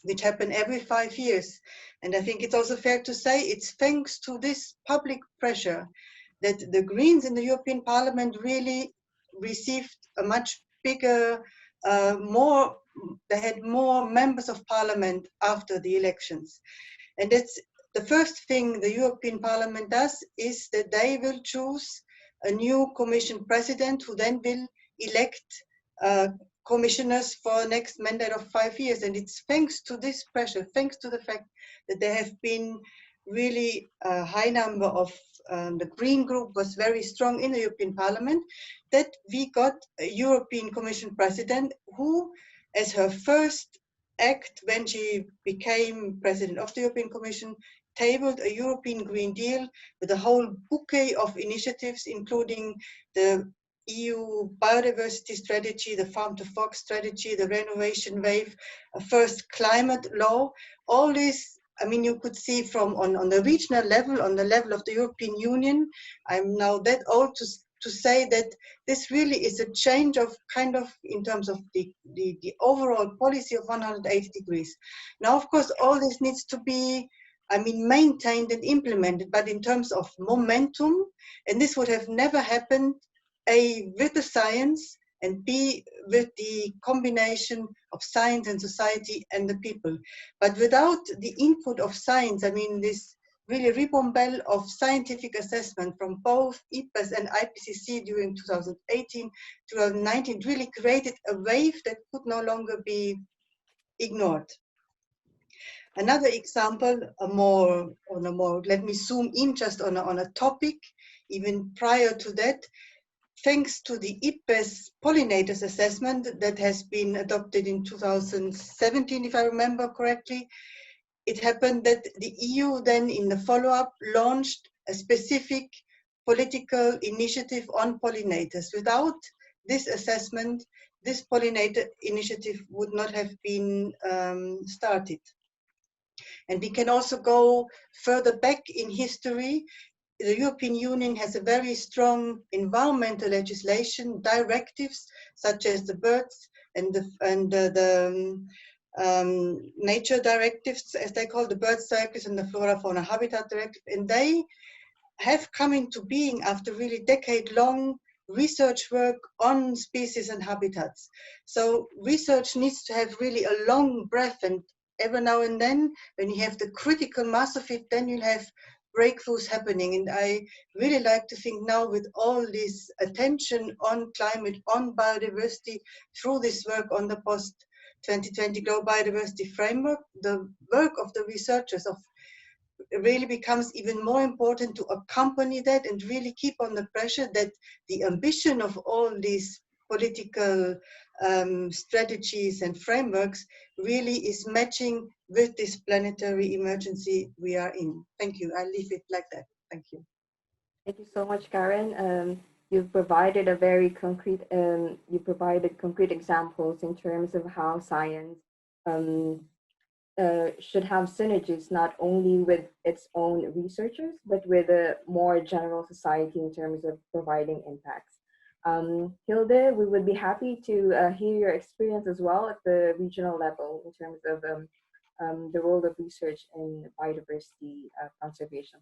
which happened every 5 years. And I think it's also fair to say it's thanks to this public pressure that the Greens in the European Parliament really received a much bigger, they had more members of parliament after the elections. And that's the first thing the European Parliament does, is that they will choose a new commission president who then will elect commissioners for the next mandate of 5 years. And it's thanks to this pressure, thanks to the fact that there have been really a high number of, the Green Group was very strong in the European Parliament, that we got a European Commission president who, as her first act when she became president of the European Commission, tabled a European Green Deal with a whole bouquet of initiatives, including the EU biodiversity strategy, the farm to fork strategy, the renovation wave, a first climate law. All this, I mean, you could see from on the regional level, on the level of the European Union. I'm now that old to say that this really is a change of kind of in terms of the overall policy of 180 degrees. Now, of course, all this needs to be, I mean, maintained and implemented, but in terms of momentum, and this would have never happened, A, with the science, and B, with the combination of science and society and the people. But without the input of science, I mean, this really ribambelle of scientific assessment from both IPBES and IPCC during 2018, 2019, really created a wave that could no longer be ignored. Another example, let me zoom in just on a topic, even prior to that, thanks to the IPBES pollinators assessment that has been adopted in 2017, if I remember correctly, it happened that the EU then in the follow-up launched a specific political initiative on pollinators. Without this assessment, this pollinator initiative would not have been started. And we can also go further back in history. The European Union has a very strong environmental legislation, directives such as the birds and the nature directives, as they call the bird circuits and the flora fauna habitat directive, and they have come into being after really decade-long research work on species and habitats. So research needs to have really a long breath, and every now and then, when you have the critical mass of it, then you'll have breakthroughs happening. And I really like to think now, with all this attention on climate, on biodiversity, through this work on the post-2020 Global Biodiversity Framework, the work of the researchers really becomes even more important to accompany that and really keep on the pressure that the ambition of all these political strategies and frameworks really is matching with this planetary emergency we are in. Thank you. I'll leave it like that. Thank you. Thank you so much, Karin. You've provided a very concrete, you provided concrete examples in terms of how science should have synergies not only with its own researchers, but with a more general society in terms of providing impacts. Hilde, we would be happy to hear your experience as well at the regional level in terms of the role of research in biodiversity conservation.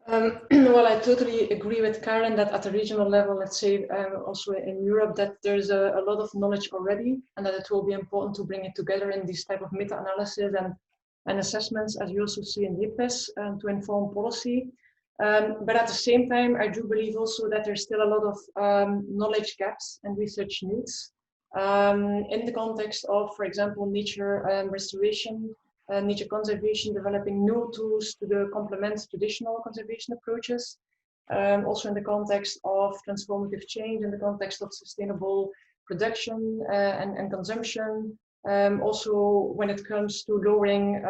Well, I totally agree with Karin that at the regional level, let's say also in Europe, that there's a lot of knowledge already, and that it will be important to bring it together in these type of meta-analysis and assessments, as you also see in the IPBES, to inform policy. But at the same time, I do believe also that there's still a lot of knowledge gaps and research needs in the context of, for example, nature restoration, nature conservation, developing new tools to complement traditional conservation approaches. Also in the context of transformative change, in the context of sustainable production and consumption. Also when it comes to lowering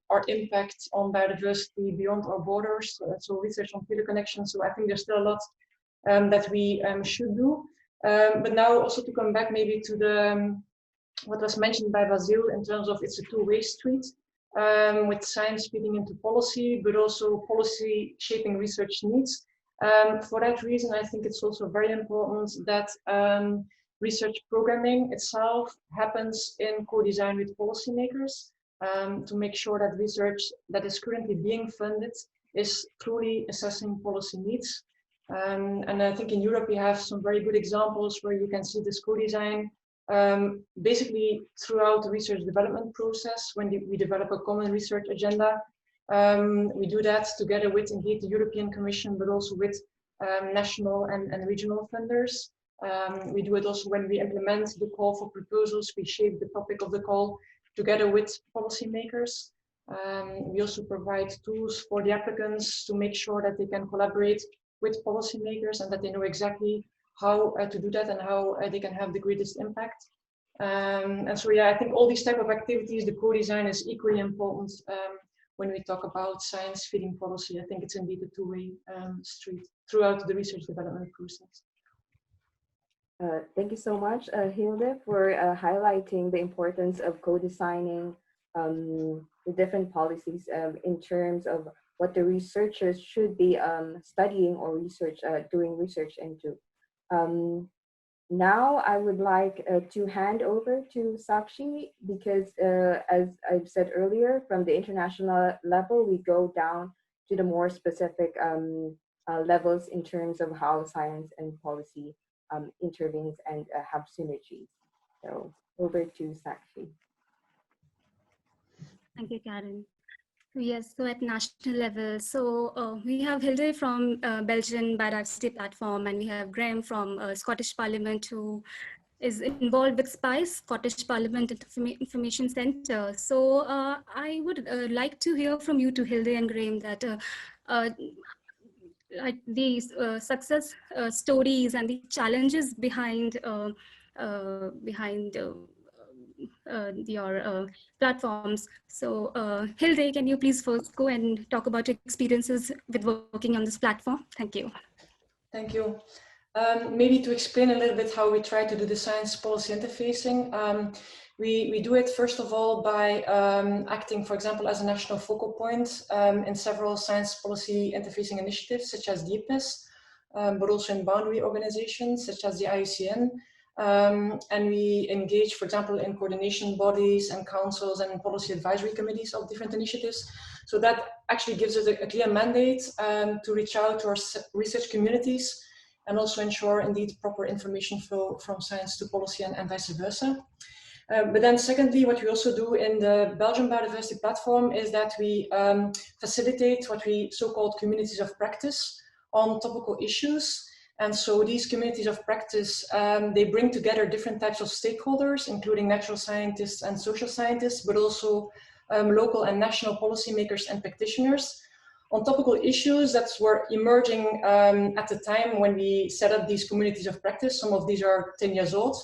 our impact on biodiversity beyond our borders, so research on field connections. So I think there's still a lot that we should do. But now also to come back maybe to the what was mentioned by Basile in terms of it's a two-way street with science feeding into policy, but also policy shaping research needs. For that reason, I think it's also very important that research programming itself happens in co-design with policymakers to make sure that research that is currently being funded is truly assessing policy needs. And I think in Europe we have some very good examples where you can see this co-design basically throughout the research development process when we develop a common research agenda. We do that together with indeed the European Commission, but also with national and regional funders. We do it also when we implement the call for proposals. We shape the topic of the call together with policymakers. We also provide tools for the applicants to make sure that they can collaborate with policymakers and that they know exactly how to do that and how they can have the greatest impact. And so, yeah, I think all these type of activities, the co-design is equally important when we talk about science feeding policy. I think it's indeed a two-way street throughout the research development process. Thank you so much, Hilde, for highlighting the importance of co-designing the different policies in terms of what the researchers should be studying or doing research into. Now I would like to hand over to Sakshi because as I've said earlier, from the international level, we go down to the more specific levels in terms of how science and policy intervenes and have synergies. So over to Sakshi. Thank you, Karin. Yes, so at national level, so we have Hilde from Belgian Biodiversity Platform, and we have Graeme from Scottish Parliament, who is involved with SPICE, Scottish Parliament Information Centre. So I would like to hear from you to Hilde and Graeme that like these success stories and the challenges behind your platforms. So Hilde, can you please first go and talk about your experiences with working on this platform? Thank you. Thank you. Maybe to explain a little bit how we try to do the science policy interfacing. We do it first of all by acting, for example, as a national focal point in several science policy interfacing initiatives, such as the IPBES, but also in boundary organizations, such as the IUCN. And we engage, for example, in coordination bodies and councils and policy advisory committees of different initiatives. So that actually gives us a clear mandate to reach out to our research communities and also ensure indeed proper information flow from science to policy and vice versa. But then secondly, what we also do in the Belgian Biodiversity Platform is that we facilitate what we so-called communities of practice on topical issues. And so these communities of practice, they bring together different types of stakeholders, including natural scientists and social scientists, but also local and national policymakers and practitioners on topical issues that were emerging at the time when we set up these communities of practice. Some of these are 10 years old,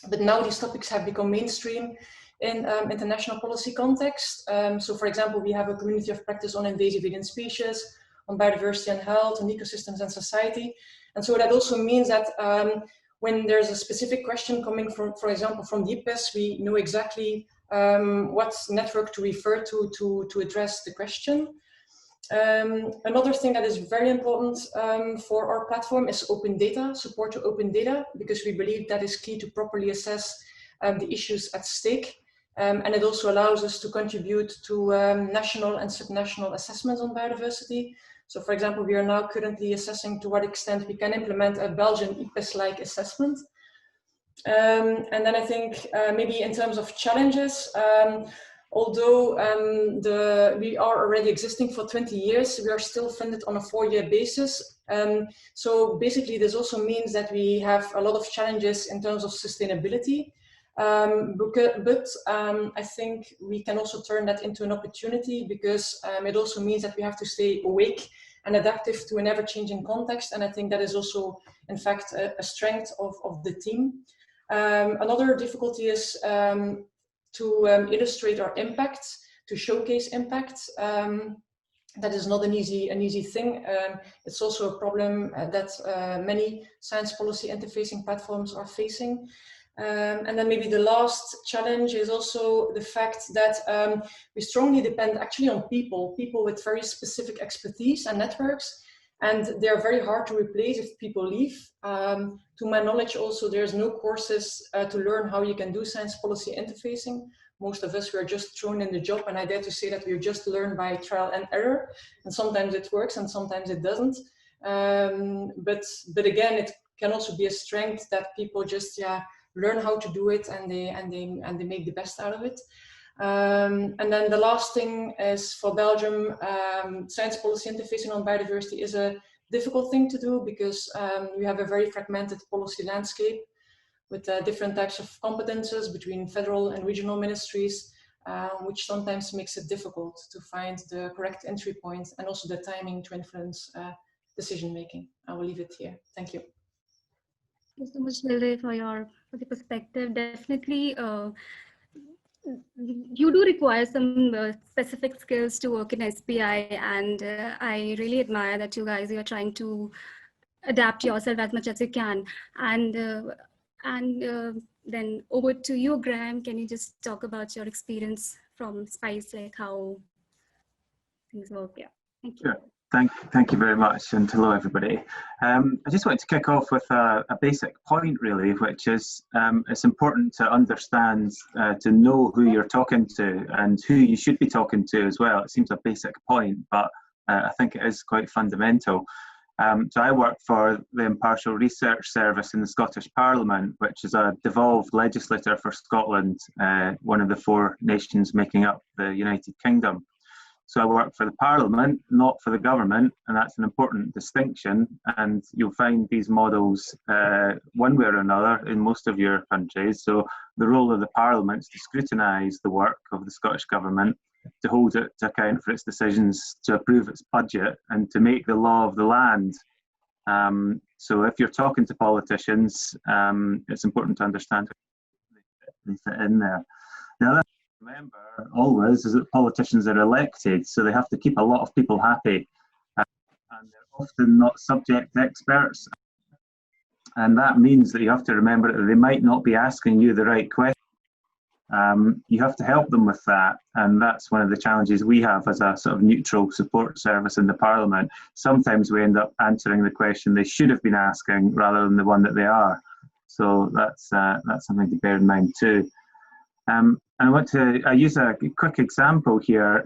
but now these topics have become mainstream in international policy context. So for example, we have a community of practice on invasive alien species, on biodiversity and health, on ecosystems and society. And so that also means that when there's a specific question coming from, for example, from the IPBES, we know exactly what network to refer to address the question. Another thing that is very important for our platform is open data, support to open data, because we believe that is key to properly assess the issues at stake. And it also allows us to contribute to national and subnational assessments on biodiversity. So for example, we are now currently assessing to what extent we can implement a Belgian IPBES-like assessment. And then I think maybe in terms of challenges, although we are already existing for 20 years, we are still funded on a 4-year basis. So basically this also means that we have a lot of challenges in terms of sustainability. But I think we can also turn that into an opportunity because it also means that we have to stay awake and adaptive to an ever-changing context. And I think that is also, in fact, a strength of the team. Another difficulty is to illustrate our impact, to showcase impact. That is not an easy thing. It's also a problem that many science policy interfacing platforms are facing. And then maybe the last challenge is also the fact that we strongly depend actually on people with very specific expertise and networks, and they are very hard to replace if people leave. To my knowledge also, there's no courses to learn how you can do science policy interfacing. Most of us were just thrown in the job, and I dare to say that we just learn by trial and error, and sometimes it works and sometimes it doesn't. But again, it can also be a strength that people just learn how to do it and they make the best out of it. And then the last thing is for Belgium, science policy interfacing on biodiversity is a difficult thing to do because we have a very fragmented policy landscape with different types of competences between federal and regional ministries, which sometimes makes it difficult to find the correct entry point and also the timing to influence decision making. I will leave it here. Thank you. Thank you so much, Hilde, for the perspective. Definitely, you do require some specific skills to work in SPI, and I really admire that you guys are trying to adapt yourself as much as you can. And then over to you, Graeme. Can you just talk about your experience from SPICE, like how things work? Yeah, thank you. Sure. Thank you very much, and hello everybody. I just wanted to kick off with a basic point really, which is it's important to understand, to know who you're talking to and who you should be talking to as well. It seems a basic point, but I think it is quite fundamental. So I work for the Impartial Research Service in the Scottish Parliament, which is a devolved legislature for Scotland, one of the 4 nations making up the United Kingdom. So I work for the Parliament, not for the government, and that's an important distinction. And you'll find these models one way or another in most of your countries. So the role of the Parliament is to scrutinise the work of the Scottish Government, to hold it to account for its decisions, to approve its budget, and to make the law of the land. So if you're talking to politicians, it's important to understand how they fit in there. Now, remember always is that politicians are elected, so they have to keep a lot of people happy, and they're often not subject experts, and that means that you have to remember that they might not be asking you the right question. You have to help them with that, and that's one of the challenges we have as a sort of neutral support service in the Parliament. Sometimes we end up answering the question they should have been asking rather than the one that they are. So that's something to bear in mind too. And I use a quick example here.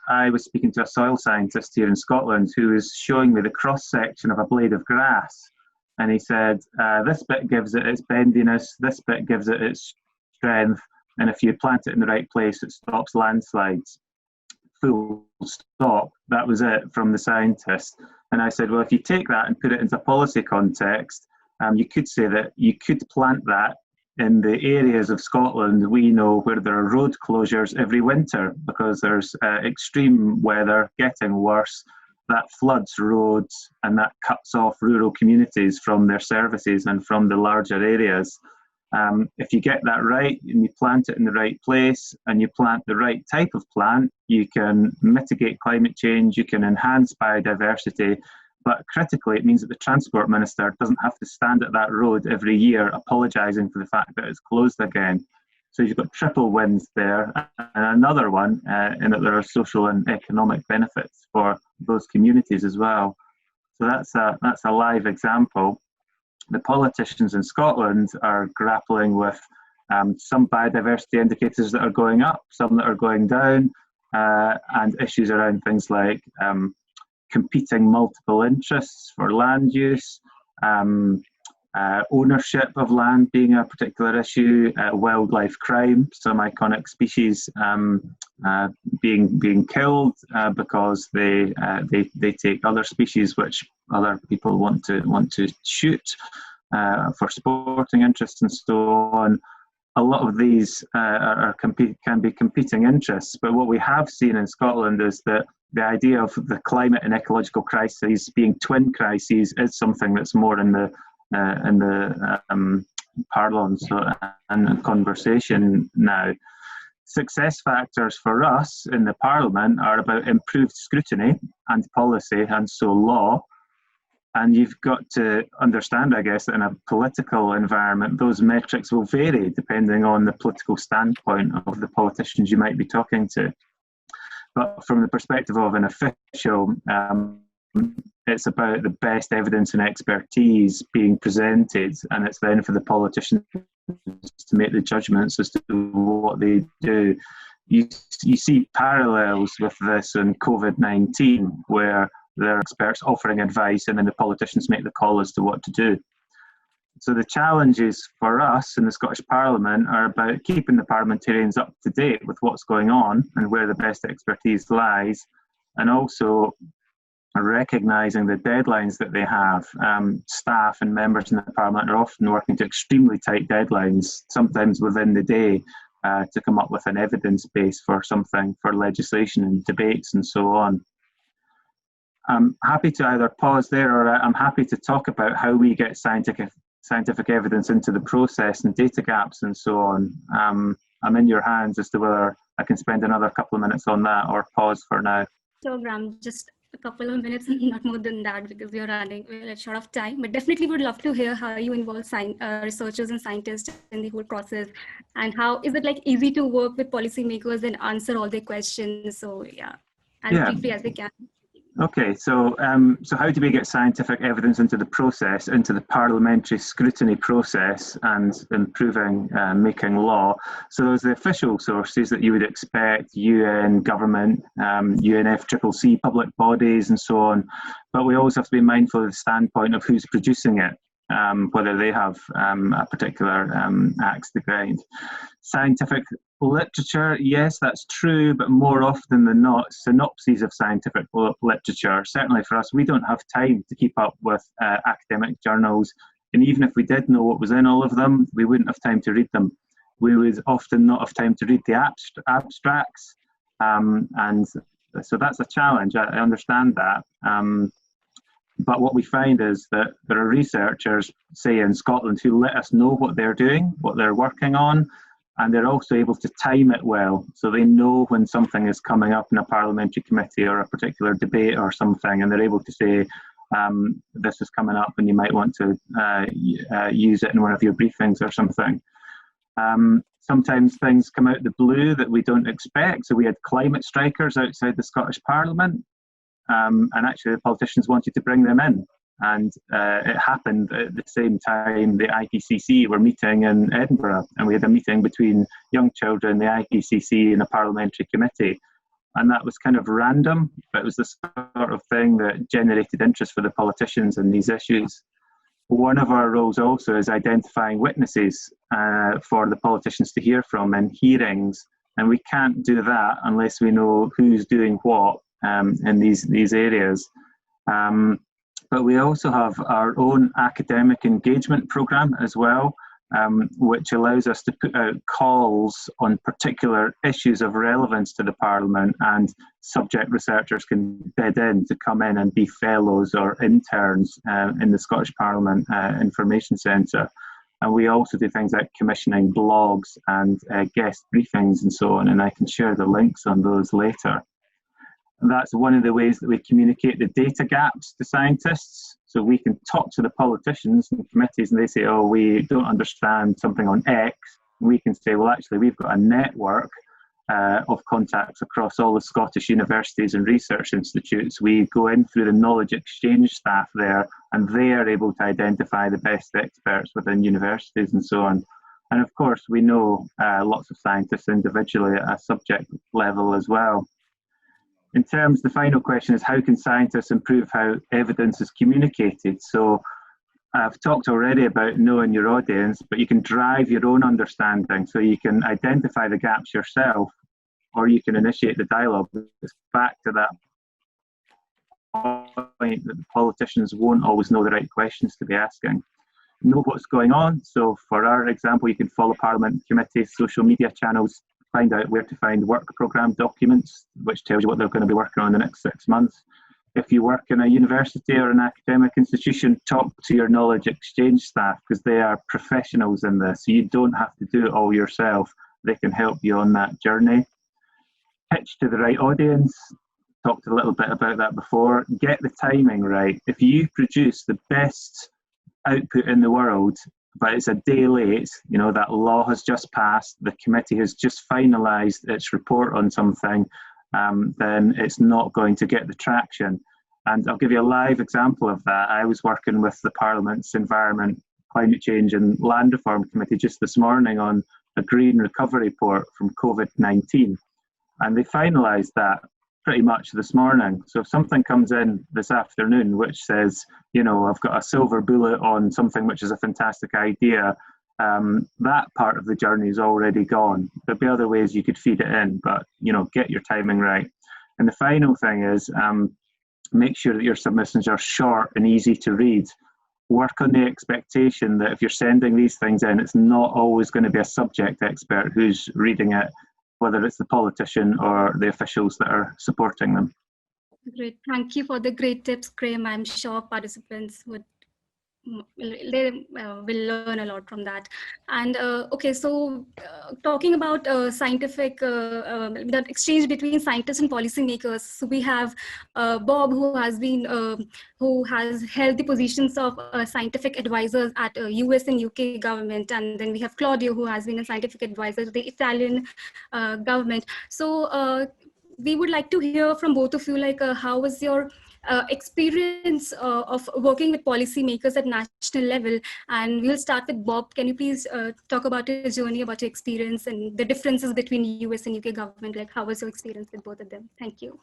I was speaking to a soil scientist here in Scotland who was showing me the cross section of a blade of grass, and he said, this bit gives it its bendiness, this bit gives it its strength, and if you plant it in the right place, it stops landslides. Full stop. That was it from the scientist. And I said, well, if you take that and put it into policy context, you could say that you could plant that in the areas of Scotland we know where there are road closures every winter because there's extreme weather getting worse. That floods roads and that cuts off rural communities from their services and from the larger areas. If you get that right and you plant it in the right place and you plant the right type of plant, you can mitigate climate change, you can enhance biodiversity, but critically it means that the Transport Minister doesn't have to stand at that road every year apologising for the fact that it's closed again. So you've got triple wins there, and another one in that there are social and economic benefits for those communities as well. So that's a live example. The politicians in Scotland are grappling with some biodiversity indicators that are going up, some that are going down, and issues around things like competing multiple interests for land use, ownership of land being a particular issue, wildlife crime, some iconic species being killed because they take other species which other people want to shoot for sporting interests and so on. A lot of these can be competing interests, but what we have seen in Scotland is that the idea of the climate and ecological crises being twin crises is something that's more in the parlance and conversation now. Success factors for us in the Parliament are about improved scrutiny and policy and so law. And you've got to understand, I guess, that in a political environment, those metrics will vary depending on the political standpoint of the politicians you might be talking to. But from the perspective of an official, it's about the best evidence and expertise being presented, and it's then for the politicians to make the judgments as to what they do. You see parallels with this in COVID-19, where there are experts offering advice and then the politicians make the call as to what to do. So the challenges for us in the Scottish Parliament are about keeping the parliamentarians up to date with what's going on and where the best expertise lies, and also recognising the deadlines that they have. Staff and members in the Parliament are often working to extremely tight deadlines, sometimes within the day, to come up with an evidence base for something, for legislation and debates and so on. I'm happy to either pause there, or I'm happy to talk about how we get scientific evidence into the process and data gaps and so on. I'm in your hands as to whether I can spend another couple of minutes on that or pause for now. So Graeme, just a couple of minutes, not more than that, because we're short of time, but definitely would love to hear how you involve researchers and scientists in the whole process, and how is it like easy to work with policymakers and answer all their questions. So yeah, as briefly as we can. Okay, so how do we get scientific evidence into the process, into the parliamentary scrutiny process and improving making law? So there's the official sources that you would expect, UN, government, UNFCCC, public bodies and so on. But we always have to be mindful of the standpoint of who's producing it, whether they have a particular axe to grind. Scientific literature, yes, that's true, but more often than not, synopses of scientific literature. Certainly for us, we don't have time to keep up with academic journals, and even if we did know what was in all of them, we wouldn't have time to read them. We would often not have time to read the abstracts, and so that's a challenge. I understand that. But what we find is that there are researchers, say in Scotland, who let us know what they're doing, what they're working on, and they're also able to time it well. So they know when something is coming up in a parliamentary committee or a particular debate or something, and they're able to say, this is coming up and you might want to use it in one of your briefings or something. Sometimes things come out of the blue that we don't expect. So we had climate strikers outside the Scottish Parliament, and actually the politicians wanted to bring them in. And it happened at the same time the IPCC were meeting in Edinburgh, and we had a meeting between young children, the IPCC and a parliamentary committee. And that was kind of random, but it was the sort of thing that generated interest for the politicians in these issues. One of our roles also is identifying witnesses for the politicians to hear from in hearings, and we can't do that unless we know who's doing what in these areas. But we also have our own academic engagement programme as well, which allows us to put out calls on particular issues of relevance to the Parliament, and subject researchers can bid in to come in and be fellows or interns in the Scottish Parliament Information Centre. And we also do things like commissioning blogs and guest briefings and so on, and I can share the links on those later. And that's one of the ways that we communicate the data gaps to scientists. So we can talk to the politicians and committees and they say, oh, we don't understand something on X. And we can say, well, actually, we've got a network of contacts across all the Scottish universities and research institutes. We go in through the knowledge exchange staff there, and they are able to identify the best experts within universities and so on. And of course, we know lots of scientists individually at a subject level as well. In terms, the final question is, how can scientists improve how evidence is communicated? So I've talked already about knowing your audience, but you can drive your own understanding. So you can identify the gaps yourself, or you can initiate the dialogue. It's back to that point that the politicians won't always know the right questions to be asking. Know what's going on. So for our example, you can follow Parliament committees, social media channels, find out where to find work programme documents, which tells you what they're going to be working on in the next 6 months. If you work in a university or an academic institution, talk to your knowledge exchange staff, because they are professionals in this. So you don't have to do it all yourself. They can help you on that journey. Pitch to the right audience. Talked a little bit about that before. Get the timing right. If you produce the best output in the world, but it's a day late, you know, that law has just passed, the committee has just finalised its report on something, then it's not going to get the traction. And I'll give you a live example of that. I was working with the Parliament's Environment, Climate Change and Land Reform Committee just this morning on a green recovery report from COVID-19. And they finalised that pretty much this morning. So if something comes in this afternoon which says, you know, I've got a silver bullet on something which is a fantastic idea, that part of the journey is already gone. There'll be other ways you could feed it in, but, you know, get your timing right. And the final thing is, make sure that your submissions are short and easy to read. Work on the expectation that if you're sending these things in, it's not always going to be a subject expert who's reading it, whether it's the politician or the officials that are supporting them. Great, thank you for the great tips, Graeme. I'm sure participants will learn a lot from that. And okay, so talking about scientific, the exchange between scientists and policymakers. So we have Bob, who has held the positions of scientific advisors at US and UK government, and then we have Claudio, who has been a scientific advisor to the Italian government. So we would like to hear from both of you, like how was your experience of working with policymakers at national level? And we'll start with Bob. Can you please talk about your journey, about your experience and the differences between US and UK government? Like, how was your experience with both of them? Thank you.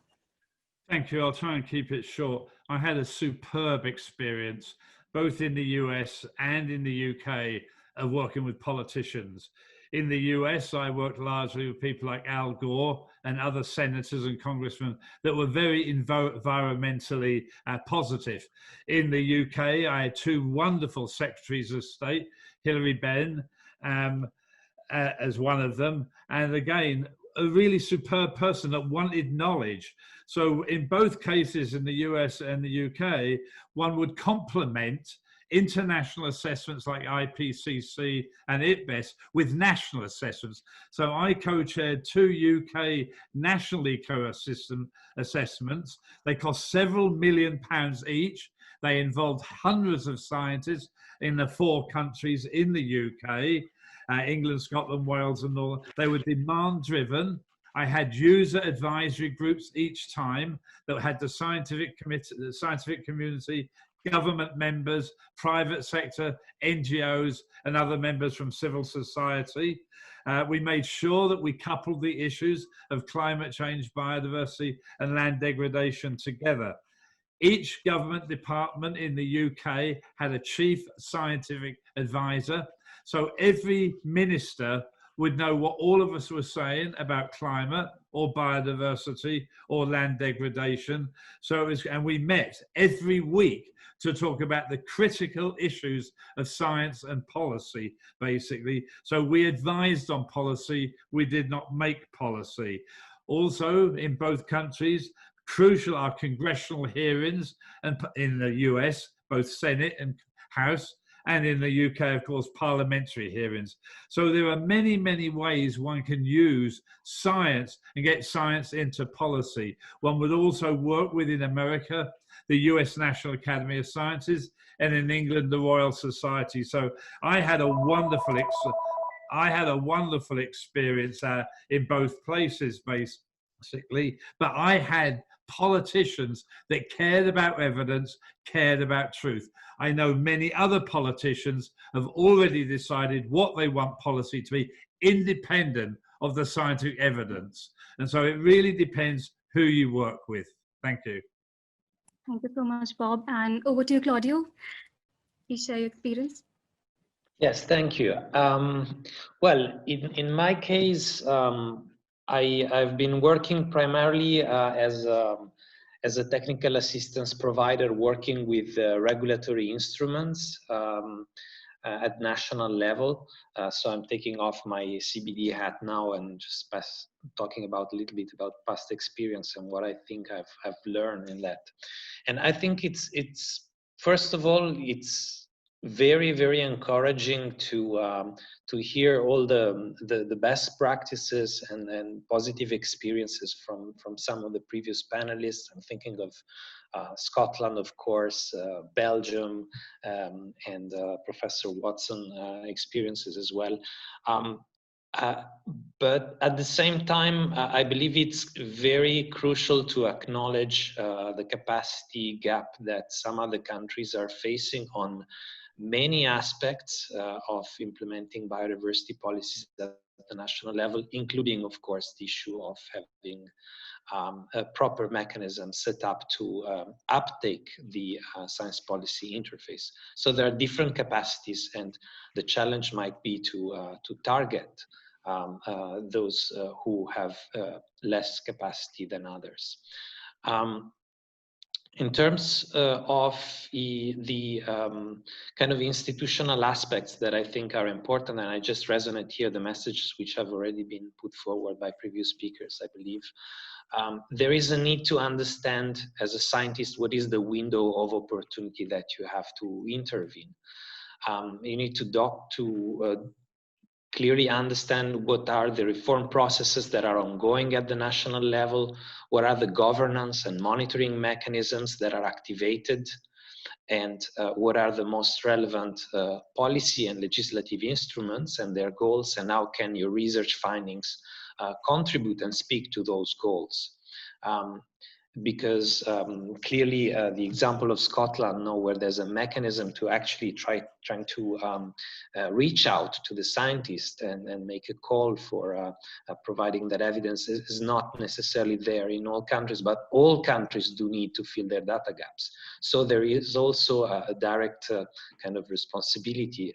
Thank you. I'll try and keep it short. I had a superb experience, both in the US and in the UK, of working with politicians. In the US, I worked largely with people like Al Gore and other senators and congressmen that were very environmentally positive. In the UK, I had two wonderful secretaries of state, Hilary Benn as one of them, and again, a really superb person that wanted knowledge. So in both cases, in the US and the UK, one would complement international assessments like IPCC and IPBES with national assessments. So I co-chaired two UK national ecosystem assessments. They cost several £1 million each. They involved hundreds of scientists in the 4 countries in the UK, England, Scotland, Wales and Northern. They were demand driven. I had user advisory groups each time that had the scientific committee, the scientific community, government members, private sector, NGOs, and other members from civil society. We made sure that we coupled the issues of climate change, biodiversity, and land degradation together. Each government department in the UK had a chief scientific advisor. So every minister would know what all of us were saying about climate or biodiversity or land degradation. So it was, and we met every week to talk about the critical issues of science and policy, basically. So we advised on policy, we did not make policy. Also, in both countries, crucial are congressional hearings, and in the US, both Senate and House, and in the UK, of course, parliamentary hearings. So there are many, many ways one can use science and get science into policy. One would also work with, in America, the US National Academy of Sciences, and in England, the Royal Society. So I had a wonderful experience in both places, basically, but I had politicians that cared about evidence, cared about truth. I know many other politicians have already decided what they want policy to be, independent of the scientific evidence. And so it really depends who you work with. Thank you. Thank you so much, Bob. And over to you, Claudio. Please share your experience. Yes, thank you. Well, in my case, I've been working primarily as a technical assistance provider, working with regulatory instruments at national level. So I'm taking off my CBD hat now and just talking about a little bit about past experience and what I think I've learned in that. And I think it's first of all, it's very, very encouraging to hear all the best practices and positive experiences from some of the previous panelists. I'm thinking of Scotland, of course, Belgium, and Professor Watson experiences as well. But at the same time, I believe it's very crucial to acknowledge the capacity gap that some other countries are facing on many aspects of implementing biodiversity policies at the national level, including, of course, the issue of having a proper mechanism set up to uptake the science policy interface. So there are different capacities, and the challenge might be to target those who have less capacity than others. In terms of the kind of institutional aspects that I think are important, and I just resonate here the messages which have already been put forward by previous speakers, I believe, there is a need to understand as a scientist what is the window of opportunity that you have to intervene. You need to clearly understand what are the reform processes that are ongoing at the national level, what are the governance and monitoring mechanisms that are activated, and what are the most relevant policy and legislative instruments and their goals, and how can your research findings contribute and speak to those goals. Because clearly the example of Scotland, where there's a mechanism to actually trying to reach out to the scientists and make a call for providing that evidence is not necessarily there in all countries, but all countries do need to fill their data gaps. So there is also a direct kind of responsibility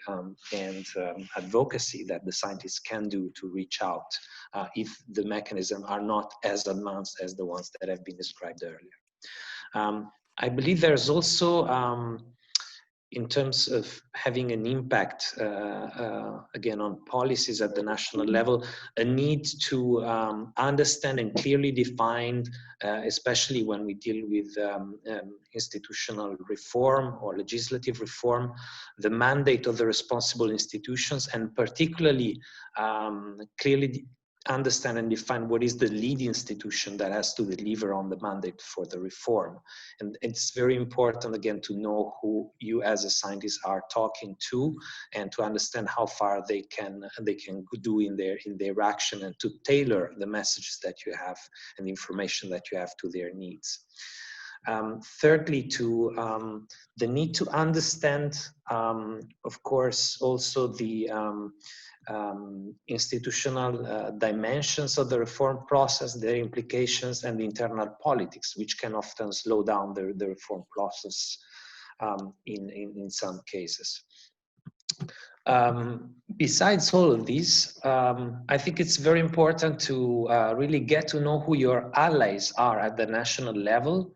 and advocacy that the scientists can do to reach out if the mechanisms are not as advanced as the ones that have been described earlier. I believe there's also, in terms of having an impact, again, on policies at the national level, a need to understand and clearly define, especially when we deal with institutional reform or legislative reform, the mandate of the responsible institutions, and particularly clearly understand and define what is the lead institution that has to deliver on the mandate for the reform. And it's very important, again, to know who you as a scientist are talking to, and to understand how far they can do in their action, and to tailor the messages that you have and the information that you have to their needs. Thirdly, to the need to understand, of course, also the institutional dimensions of the reform process, their implications, and the internal politics, which can often slow down the reform process in some cases. Besides all of these, I think it's very important to really get to know who your allies are at the national level.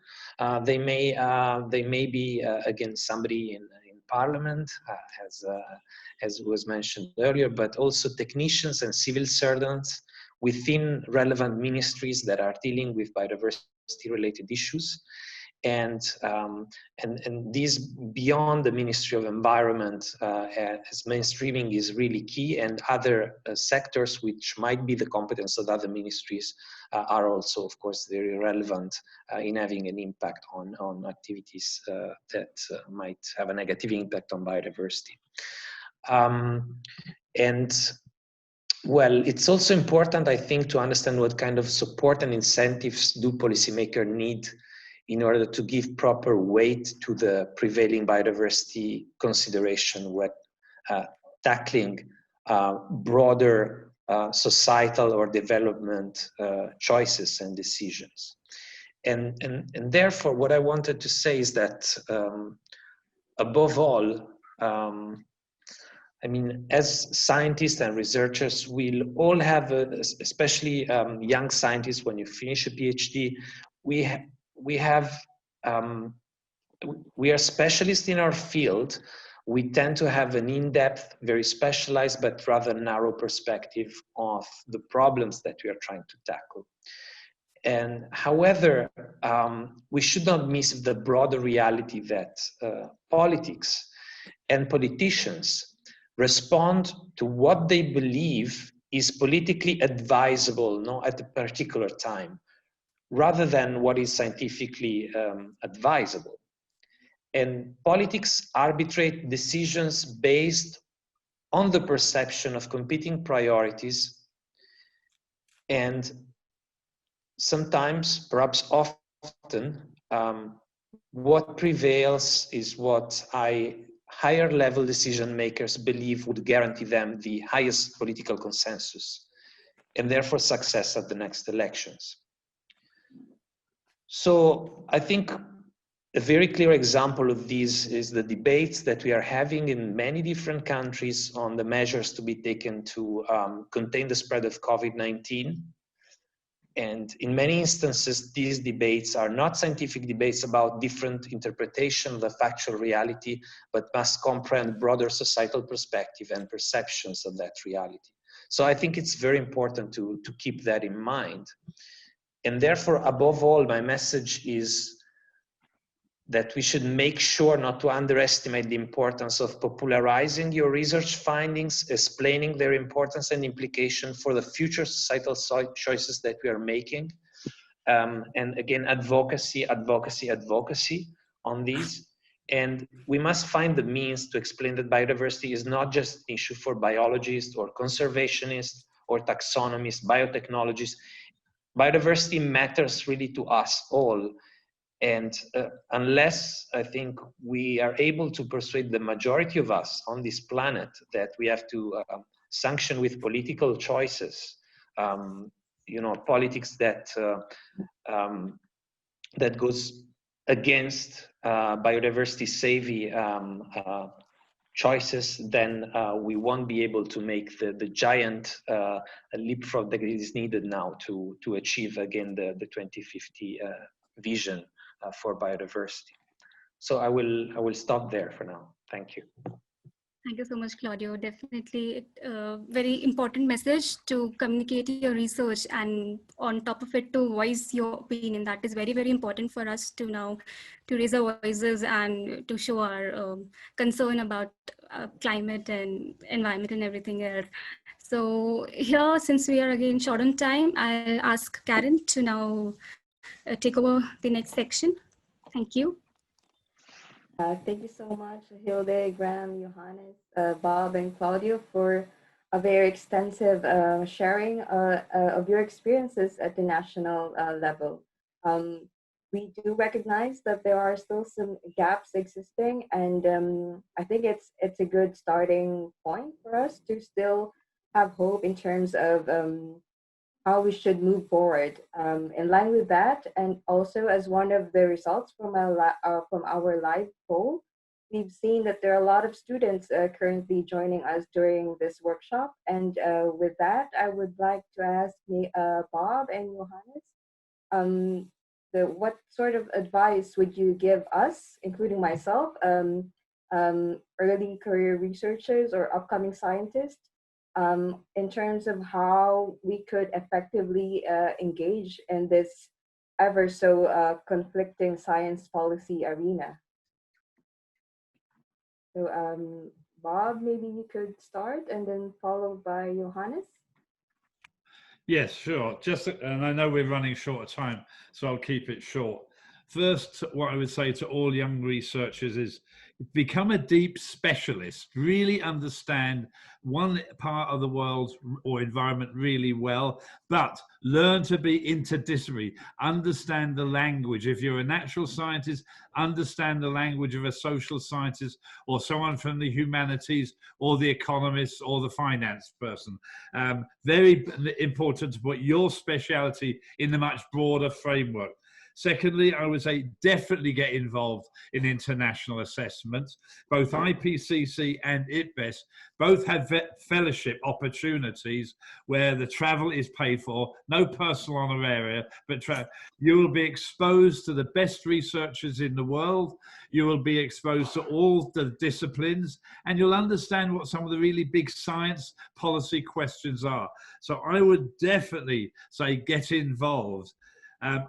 They may be, again, somebody in Parliament, as was mentioned earlier, but also technicians and civil servants within relevant ministries that are dealing with biodiversity-related issues. And these beyond the Ministry of Environment, as mainstreaming is really key, and other sectors which might be the competence of other ministries are also, of course, very relevant in having an impact on activities that might have a negative impact on biodiversity. And well, it's also important, I think, to understand what kind of support and incentives do policymakers need in order to give proper weight to the prevailing biodiversity consideration when tackling broader societal or development choices and decisions. And therefore, what I wanted to say is that, above all, I mean, as scientists and researchers, we'll all have, especially young scientists, when you finish a PhD, we are specialists in our field. We tend to have an in-depth, very specialized, but rather narrow perspective of the problems that we are trying to tackle. And however, we should not miss the broader reality that politics and politicians respond to what they believe is politically advisable, at a particular time, rather than what is scientifically advisable. And politics arbitrate decisions based on the perception of competing priorities, and sometimes, perhaps often, what prevails is what I higher level decision makers believe would guarantee them the highest political consensus and therefore success at the next elections. So I think a very clear example of this is the debates that we are having in many different countries on the measures to be taken to contain the spread of COVID-19. And in many instances, these debates are not scientific debates about different interpretation of the factual reality, but must comprehend broader societal perspective and perceptions of that reality. So I think it's very important to keep that in mind. And therefore, above all, my message is that we should make sure not to underestimate the importance of popularizing your research findings, explaining their importance and implication for the future societal choices that we are making. And again, advocacy on these. And we must find the means to explain that biodiversity is not just an issue for biologists or conservationists or taxonomists, biotechnologists. Biodiversity matters really to us all. And unless I think we are able to persuade the majority of us on this planet that we have to sanction with political choices, you know, politics that that goes against biodiversity savvy choices, then we won't be able to make the giant leapfrog that is needed now to achieve again the 2050 vision for biodiversity. So I will stop there for now. Thank you. Thank you so much, Claudio. Definitely a very important message to communicate your research, and on top of it to voice your opinion. That is very, very important for us to now to raise our voices and to show our concern about climate and environment and everything else. So here, since we are again short on time, I'll ask Karin to now take over the next section. Thank you. Thank you so much, Hilde, Graeme, Johannes, Bob, and Claudio for a very extensive sharing of your experiences at the national level. We do recognize that there are still some gaps existing, and I think it's a good starting point for us to still have hope in terms of how we should move forward. In line with that, and also as one of the results from our live poll, we've seen that there are a lot of students currently joining us during this workshop. And with that, I would like to ask Bob and Johannes, what sort of advice would you give us, including myself, early career researchers or upcoming scientists, in terms of how we could effectively engage in this ever so conflicting science policy arena? So Bob, maybe you could start and then followed by Johannes. Yes, sure. And I know we're running short of time, so I'll keep it short. First, what I would say to all young researchers is become a deep specialist, really understand one part of the world or environment really well, but learn to be interdisciplinary, understand the language. If you're a natural scientist, understand the language of a social scientist or someone from the humanities or the economist or the finance person. Very important to put your speciality in a much broader framework. Secondly, I would say definitely get involved in international assessments. Both IPCC and IPBES both have fellowship opportunities where the travel is paid for, no personal honoraria, but you will be exposed to the best researchers in the world. You will be exposed to all the disciplines, and you'll understand what some of the really big science policy questions are. So I would definitely say get involved.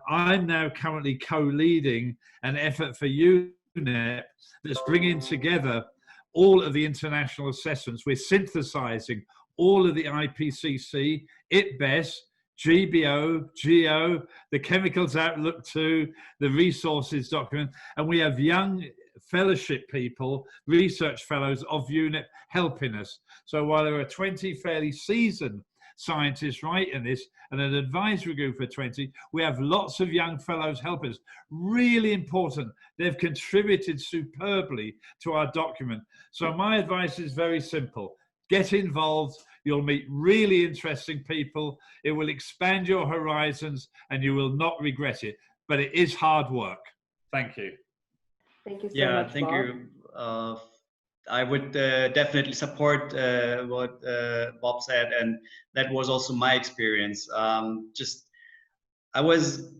I'm now currently co-leading an effort for UNEP that's bringing together all of the international assessments. We're synthesizing all of the IPCC, IPBES, GBO, GEO, the Chemicals Outlook 2, the Resources document, and we have young fellowship people, research fellows of UNEP helping us. So while there are 20 fairly seasoned scientists writing this and an advisory group for 20. We have lots of young fellows helping us. Really important. They've contributed superbly to our document. So my advice is very simple. Get involved. You'll meet really interesting people. It will expand your horizons and you will not regret it. But it is hard work. Thank you. Thank you so Yeah, much, thank Bob. you. I would definitely support what Bob said, and that was also my experience. I was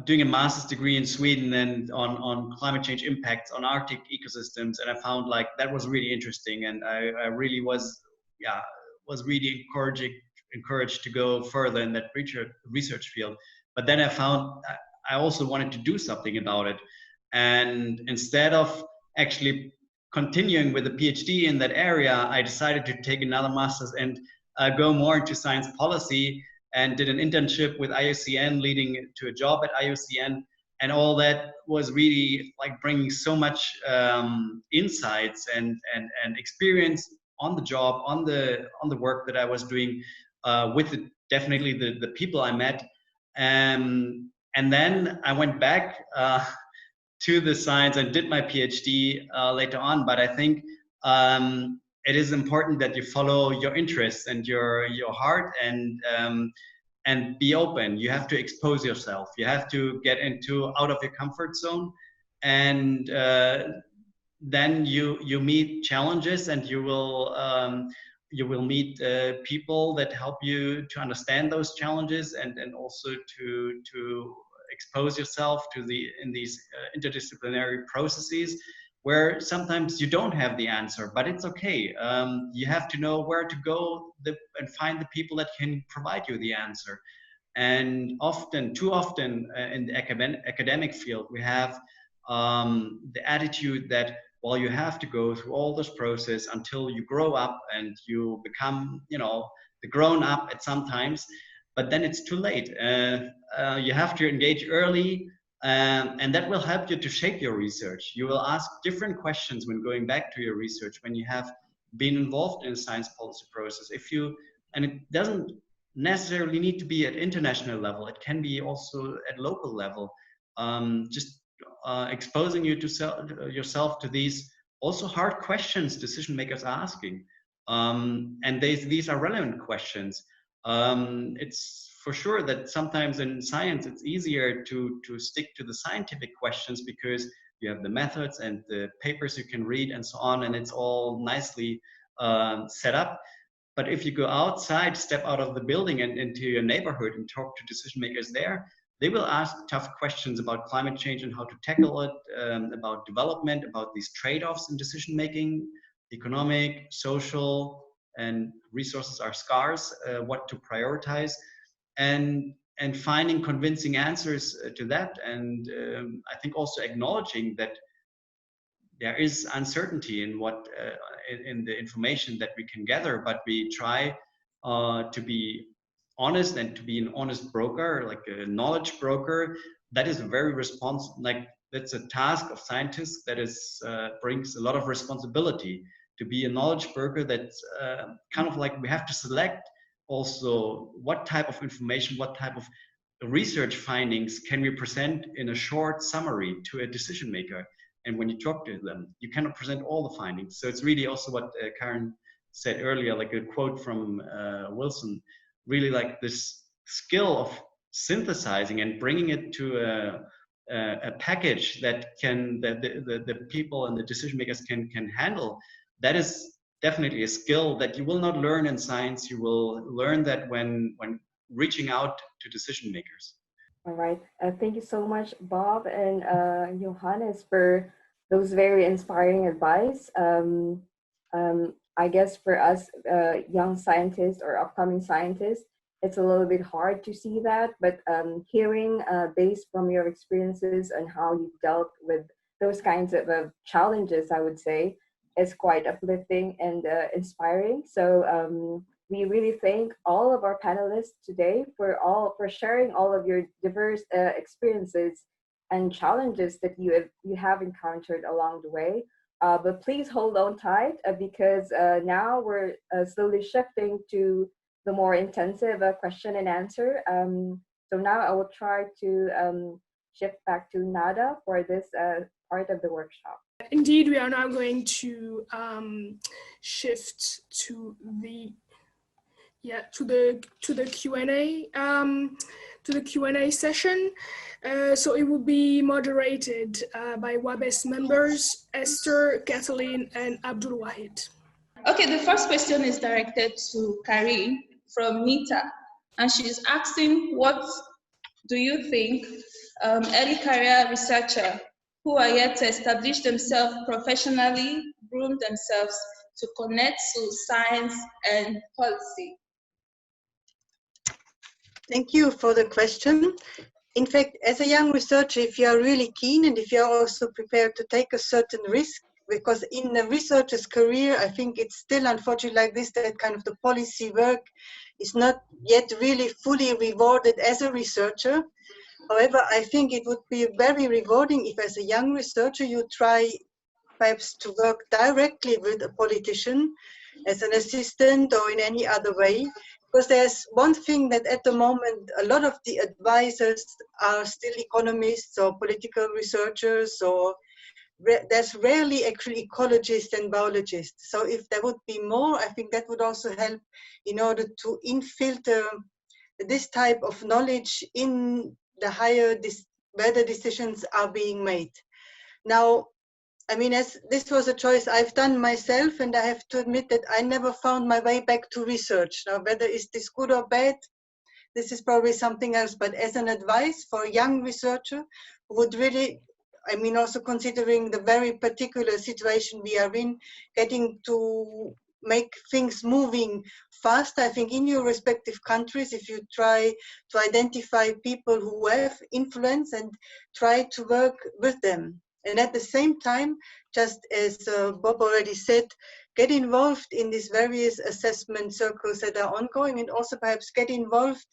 doing a master's degree in Sweden and on climate change impacts on Arctic ecosystems, and I found like that was really interesting, and I really was really encouraged to go further in that research field. But then I found I also wanted to do something about it, and instead of actually continuing with a PhD in that area, I decided to take another master's and go more into science policy, and did an internship with IUCN, leading to a job at IUCN. And all that was really like bringing so much insights and experience on the job, on the work that I was doing with definitely the people I met. And then I went back to the science and did my PhD later on. But I think it is important that you follow your interests and your heart, and be open. You have to expose yourself. You have to get out of your comfort zone, and then you meet challenges, and you will meet people that help you to understand those challenges, and also to expose yourself to in these interdisciplinary processes where sometimes you don't have the answer, but it's okay. You have to know where to go and find the people that can provide you the answer. And too often in the academic field, we have the attitude that, well, you have to go through all this process until you grow up and you become, the grown up at some times, but then it's too late. You have to engage early, and that will help you to shape your research. You will ask different questions when going back to your research, when you have been involved in a science policy process. And it doesn't necessarily need to be at international level. It can be also at local level. Exposing yourself to these also hard questions decision makers are asking. And these are relevant questions. It's for sure that sometimes in science it's easier to stick to the scientific questions because you have the methods and the papers you can read and so on, and it's all nicely set up. But if you go outside, step out of the building and into your neighborhood and talk to decision makers there, they will ask tough questions about climate change and how to tackle it, about development, about these trade-offs in decision making, economic, social, and resources are scarce, what to prioritize, and finding convincing answers to that. And I think also acknowledging that there is uncertainty in in the information that we can gather, but we try to be honest and to be an honest broker, like a knowledge broker. That is a very that's a task of scientists that brings a lot of responsibility. To be a knowledge broker, that's kind of like we have to select also what type of information, what type of research findings can we present in a short summary to a decision maker. And when you talk to them, you cannot present all the findings. So it's really also what Karin said earlier, like a quote from Wilson, really like this skill of synthesizing and bringing it to a package that the people and the decision makers can handle. That is definitely a skill that you will not learn in science. You will learn that when reaching out to decision makers. All right. Thank you so much, Bob and Johannes, for those very inspiring advice. I guess for us young scientists or upcoming scientists, it's a little bit hard to see that, but hearing based from your experiences and how you've dealt with those kinds of challenges, I would say, is quite uplifting and inspiring. So we really thank all of our panelists today for sharing all of your diverse experiences and challenges that you have encountered along the way. But please hold on tight because now we're slowly shifting to the more intensive question and answer. So now I will try to shift back to Nada for this part of the workshop. Indeed, we are now going to shift to the Q&A session. So it will be moderated by WABES members Esther, Kathleen, and Abdul Wahid. Okay, the first question is directed to Karin from NITA, and she's asking, what do you think early career researchers who are yet to establish themselves professionally, groom themselves to connect to science and policy? Thank you for the question. In fact, as a young researcher, if you are really keen and if you are also prepared to take a certain risk, because in a researcher's career, I think it's still unfortunately like this, that kind of the policy work is not yet really fully rewarded as a researcher. However, I think it would be very rewarding if as a young researcher you try perhaps to work directly with a politician as an assistant or in any other way. Because there's one thing that at the moment, a lot of the advisors are still economists or political researchers, or there's rarely actually ecologists and biologists. So if there would be more, I think that would also help in order to infiltrate this type of knowledge in the higher, where the decisions are being made. Now, I mean, as this was a choice I've done myself, and I have to admit that I never found my way back to research. Now, whether is this good or bad, this is probably something else. But as an advice for a young researcher who would really, I mean, also considering the very particular situation we are in, getting to make things moving fast, I think in your respective countries, if you try to identify people who have influence and try to work with them. And at the same time, just as Bob already said, get involved in these various assessment circles that are ongoing, and also perhaps get involved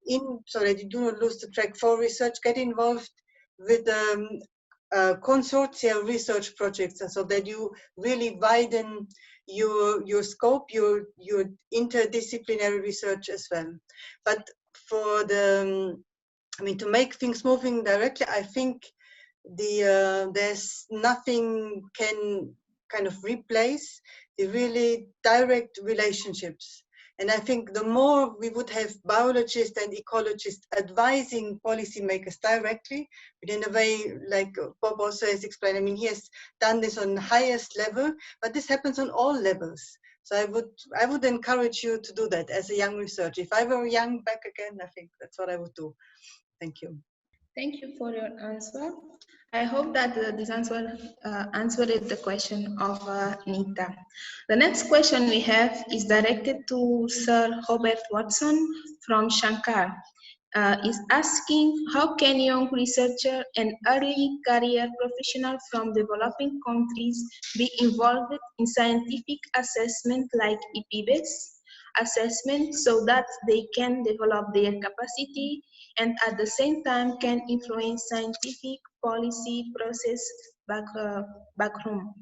in, so that you do not lose the track for research, get involved with consortia research projects, so that you really widen your scope, your interdisciplinary research as well. But for the, I mean, to make things moving directly, I think there's nothing can kind of replace the really direct relationships. And I think the more we would have biologists and ecologists advising policymakers directly, but in a way, like Bob also has explained, I mean, he has done this on the highest level, but this happens on all levels. So I would encourage you to do that as a young researcher. If I were young back again, I think that's what I would do. Thank you. Thank you for your answer. I hope that this answer answered the question of Nita. The next question we have is directed to Sir Robert Watson from Shankar. Is asking, how can young researcher and early career professional from developing countries be involved in scientific assessment like IPBES assessment so that they can develop their capacity and at the same time can influence scientific policy process back home?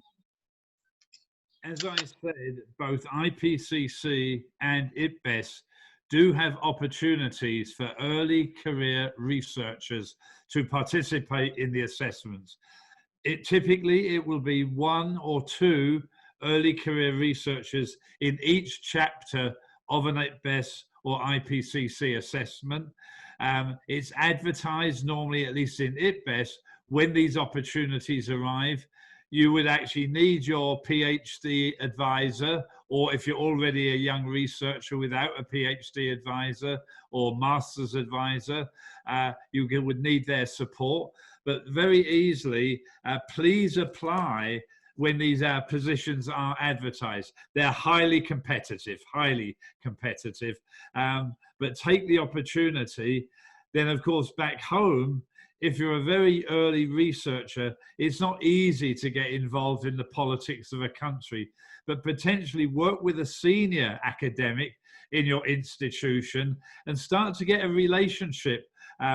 As I said, both IPCC and IPBES do have opportunities for early career researchers to participate in the assessments. Typically, it will be 1 or 2 early career researchers in each chapter of an IPBES or IPCC assessment. It's advertised normally, at least in IPBES, when these opportunities arrive. You would actually need your PhD advisor, or if you're already a young researcher without a PhD advisor or master's advisor, you would need their support. But very easily, please apply when these positions are advertised. They're highly competitive, but take the opportunity. Then, of course, back home, if you're a very early researcher, it's not easy to get involved in the politics of a country, but potentially work with a senior academic in your institution and start to get a relationship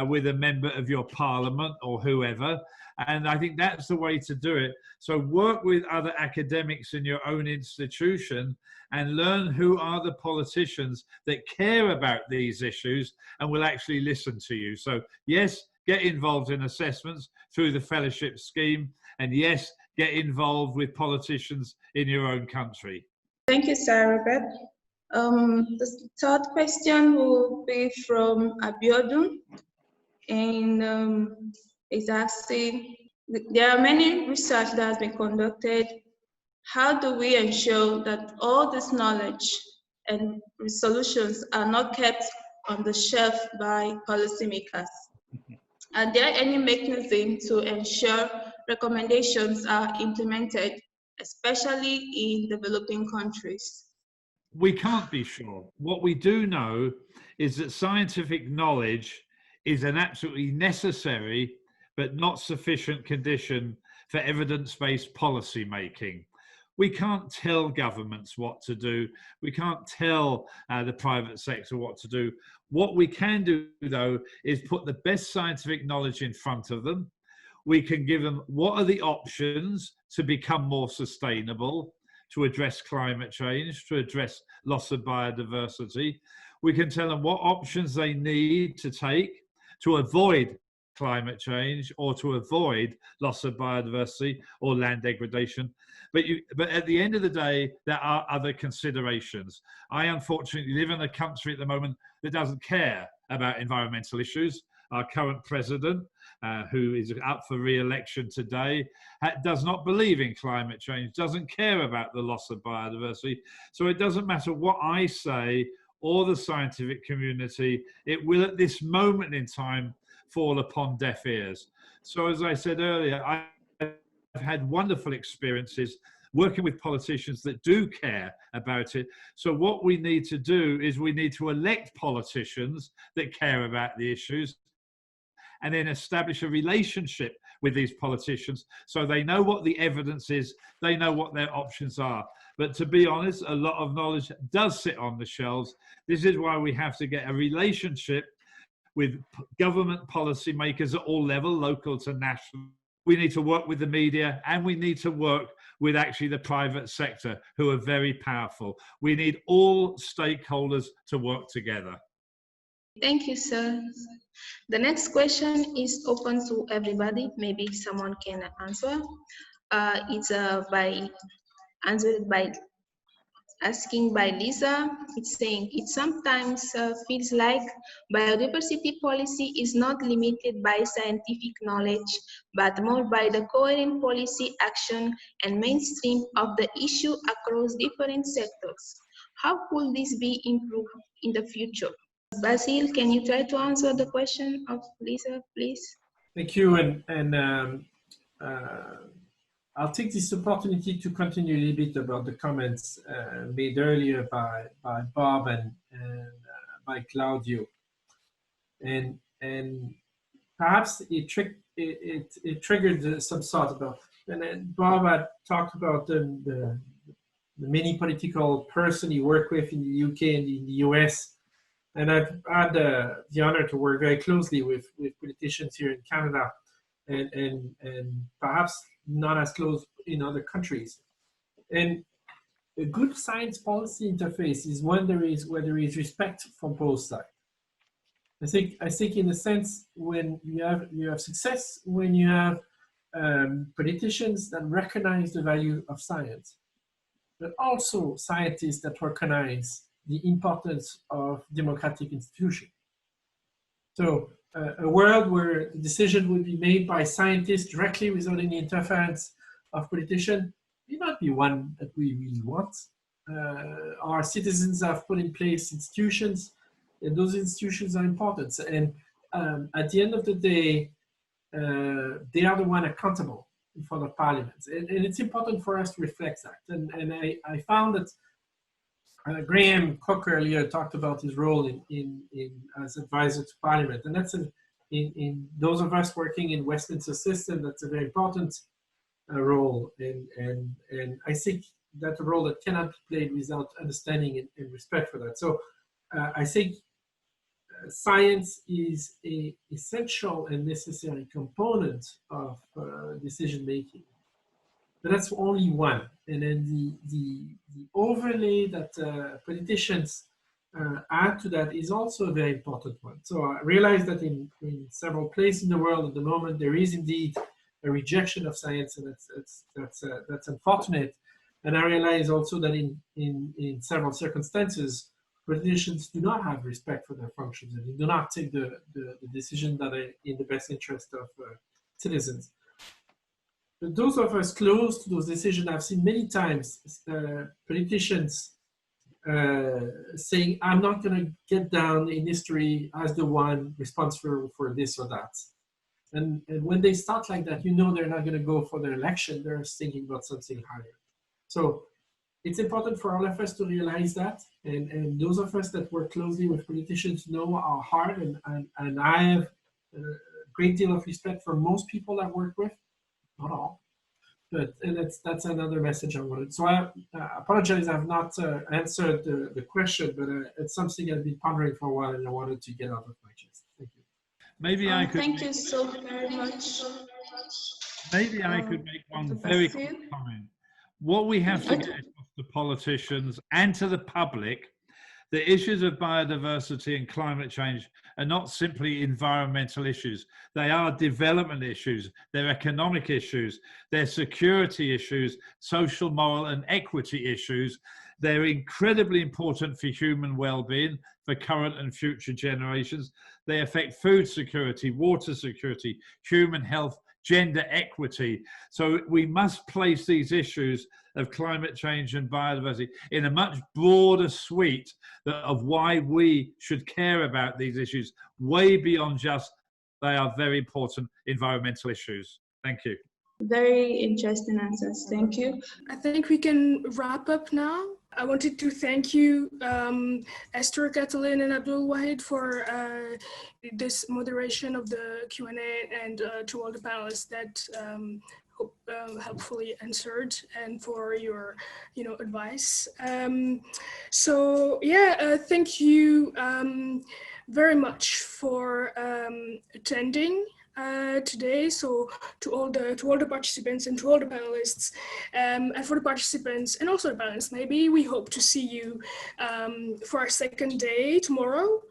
with a member of your parliament or whoever, And I think that's the way to do it. So work with other academics in your own institution and learn who are the politicians that care about these issues and will actually listen to you. So yes, get involved in assessments through the fellowship scheme, and yes, get involved with politicians in your own country. Thank you, Sir Robert. The third question will be from Abiodun, and it's asking, there are many research that has been conducted. How do we ensure that all this knowledge and solutions are not kept on the shelf by policymakers? Are there any mechanisms to ensure recommendations are implemented, especially in developing countries? We can't be sure. What we do know is that scientific knowledge is an absolutely necessary but not sufficient condition for evidence-based policy making. We can't tell governments what to do. We can't tell the private sector what to do. What we can do, though, is put the best scientific knowledge in front of them. We can give them what are the options to become more sustainable, to address climate change, to address loss of biodiversity. We can tell them what options they need to take to avoid climate change or to avoid loss of biodiversity or land degradation. But at the end of the day, there are other considerations. I unfortunately live in a country at the moment that doesn't care about environmental issues. Our current president, who is up for re-election today, does not believe in climate change, doesn't care about the loss of biodiversity. So it doesn't matter what I say or the scientific community, it will at this moment in time fall upon deaf ears. So as I said earlier, I've had wonderful experiences working with politicians that do care about it. So what we need to do is we need to elect politicians that care about the issues and then establish a relationship with these politicians so they know what the evidence is, they know what their options are. But to be honest, a lot of knowledge does sit on the shelves. This is why we have to get a relationship with government policymakers at all levels, local to national. We need to work with the media, and we need to work with actually the private sector, who are very powerful. We need all stakeholders to work together. Thank you, sir. The next question is open to everybody. Maybe someone can answer. It's answered by asking by Lisa. It's saying, it sometimes feels like biodiversity policy is not limited by scientific knowledge, but more by the coherent policy action and mainstream of the issue across different sectors. How could this be improved in the future? Basile, can you try to answer the question of Lisa, please? Thank you, I'll take this opportunity to continue a little bit about the comments made earlier by Bob and by Claudio, and perhaps it triggered some thought about. And then Bob had talked about the many political person he worked with in the UK and in the US. And I've had the honor to work very closely with politicians here in Canada, and perhaps not as close in other countries. And a good science policy interface is one where there is respect from both sides. I think in a sense, when you have success, when you have politicians that recognize the value of science, but also scientists that recognize the importance of democratic institutions. So a world where the decision would be made by scientists directly without any interference of politicians may not be one that we really want. Our citizens have put in place institutions, and those institutions are important. And at the end of the day, they are the one accountable in front of Parliament. And it's important for us to reflect that. And I found that Graeme Cook earlier talked about his role in as advisor to Parliament, and that's in those of us working in Westminster system, that's a very important role, and I think that's a role that cannot be played without understanding and respect for that. So I think science is an essential and necessary component of decision making. But that's only one. And then the overlay that politicians add to that is also a very important one. So I realize that in several places in the world at the moment, there is indeed a rejection of science, and that's unfortunate. And I realize also that in several circumstances, politicians do not have respect for their functions, and they do not take the decision that are in the best interest of citizens. But those of us close to those decisions, I've seen many times politicians saying, I'm not going to get down in history as the one responsible for this or that. And when they start like that, you know they're not going to go for their election, they're thinking about something higher. So it's important for all of us to realize that, and those of us that work closely with politicians know how hard, and I have a great deal of respect for most people I work with, not all, but that's another message I wanted. So I apologize I've not answered the question, but it's something I've been pondering for a while and I wanted to get out of my chest. Thank you. Maybe I could. Thank you so very much. Maybe I could make one very quick comment. What we have to get across to politicians and to the public, the issues of biodiversity and climate change are not simply environmental issues. They are development issues, they're economic issues, they're security issues, social, moral, and equity issues. They're incredibly important for human well-being, for current and future generations. They affect food security, water security, human health, gender equity. So we must place these issues of climate change and biodiversity in a much broader suite of why we should care about these issues, way beyond just they are very important environmental issues. Thank you. Very interesting answers. Thank you. I think we can wrap up now. I wanted to thank you, Esther, Kathleen, and Abdul Wahid for this moderation of the Q&A, and to all the panelists that helpfully answered, and for your advice. So yeah, thank you very much for attending today. So to all the participants and to all the panelists, and for the participants and also the panelists, maybe we hope to see you for our second day tomorrow.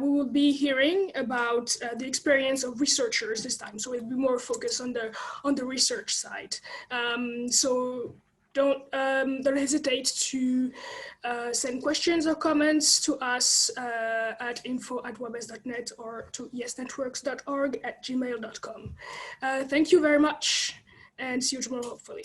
We will be hearing about the experience of researchers this time, so we'll be more focused on the research side. So don't hesitate to send questions or comments to us at info@webes.net or to yesnetworks.org@gmail.com. Thank you very much, and see you tomorrow, hopefully.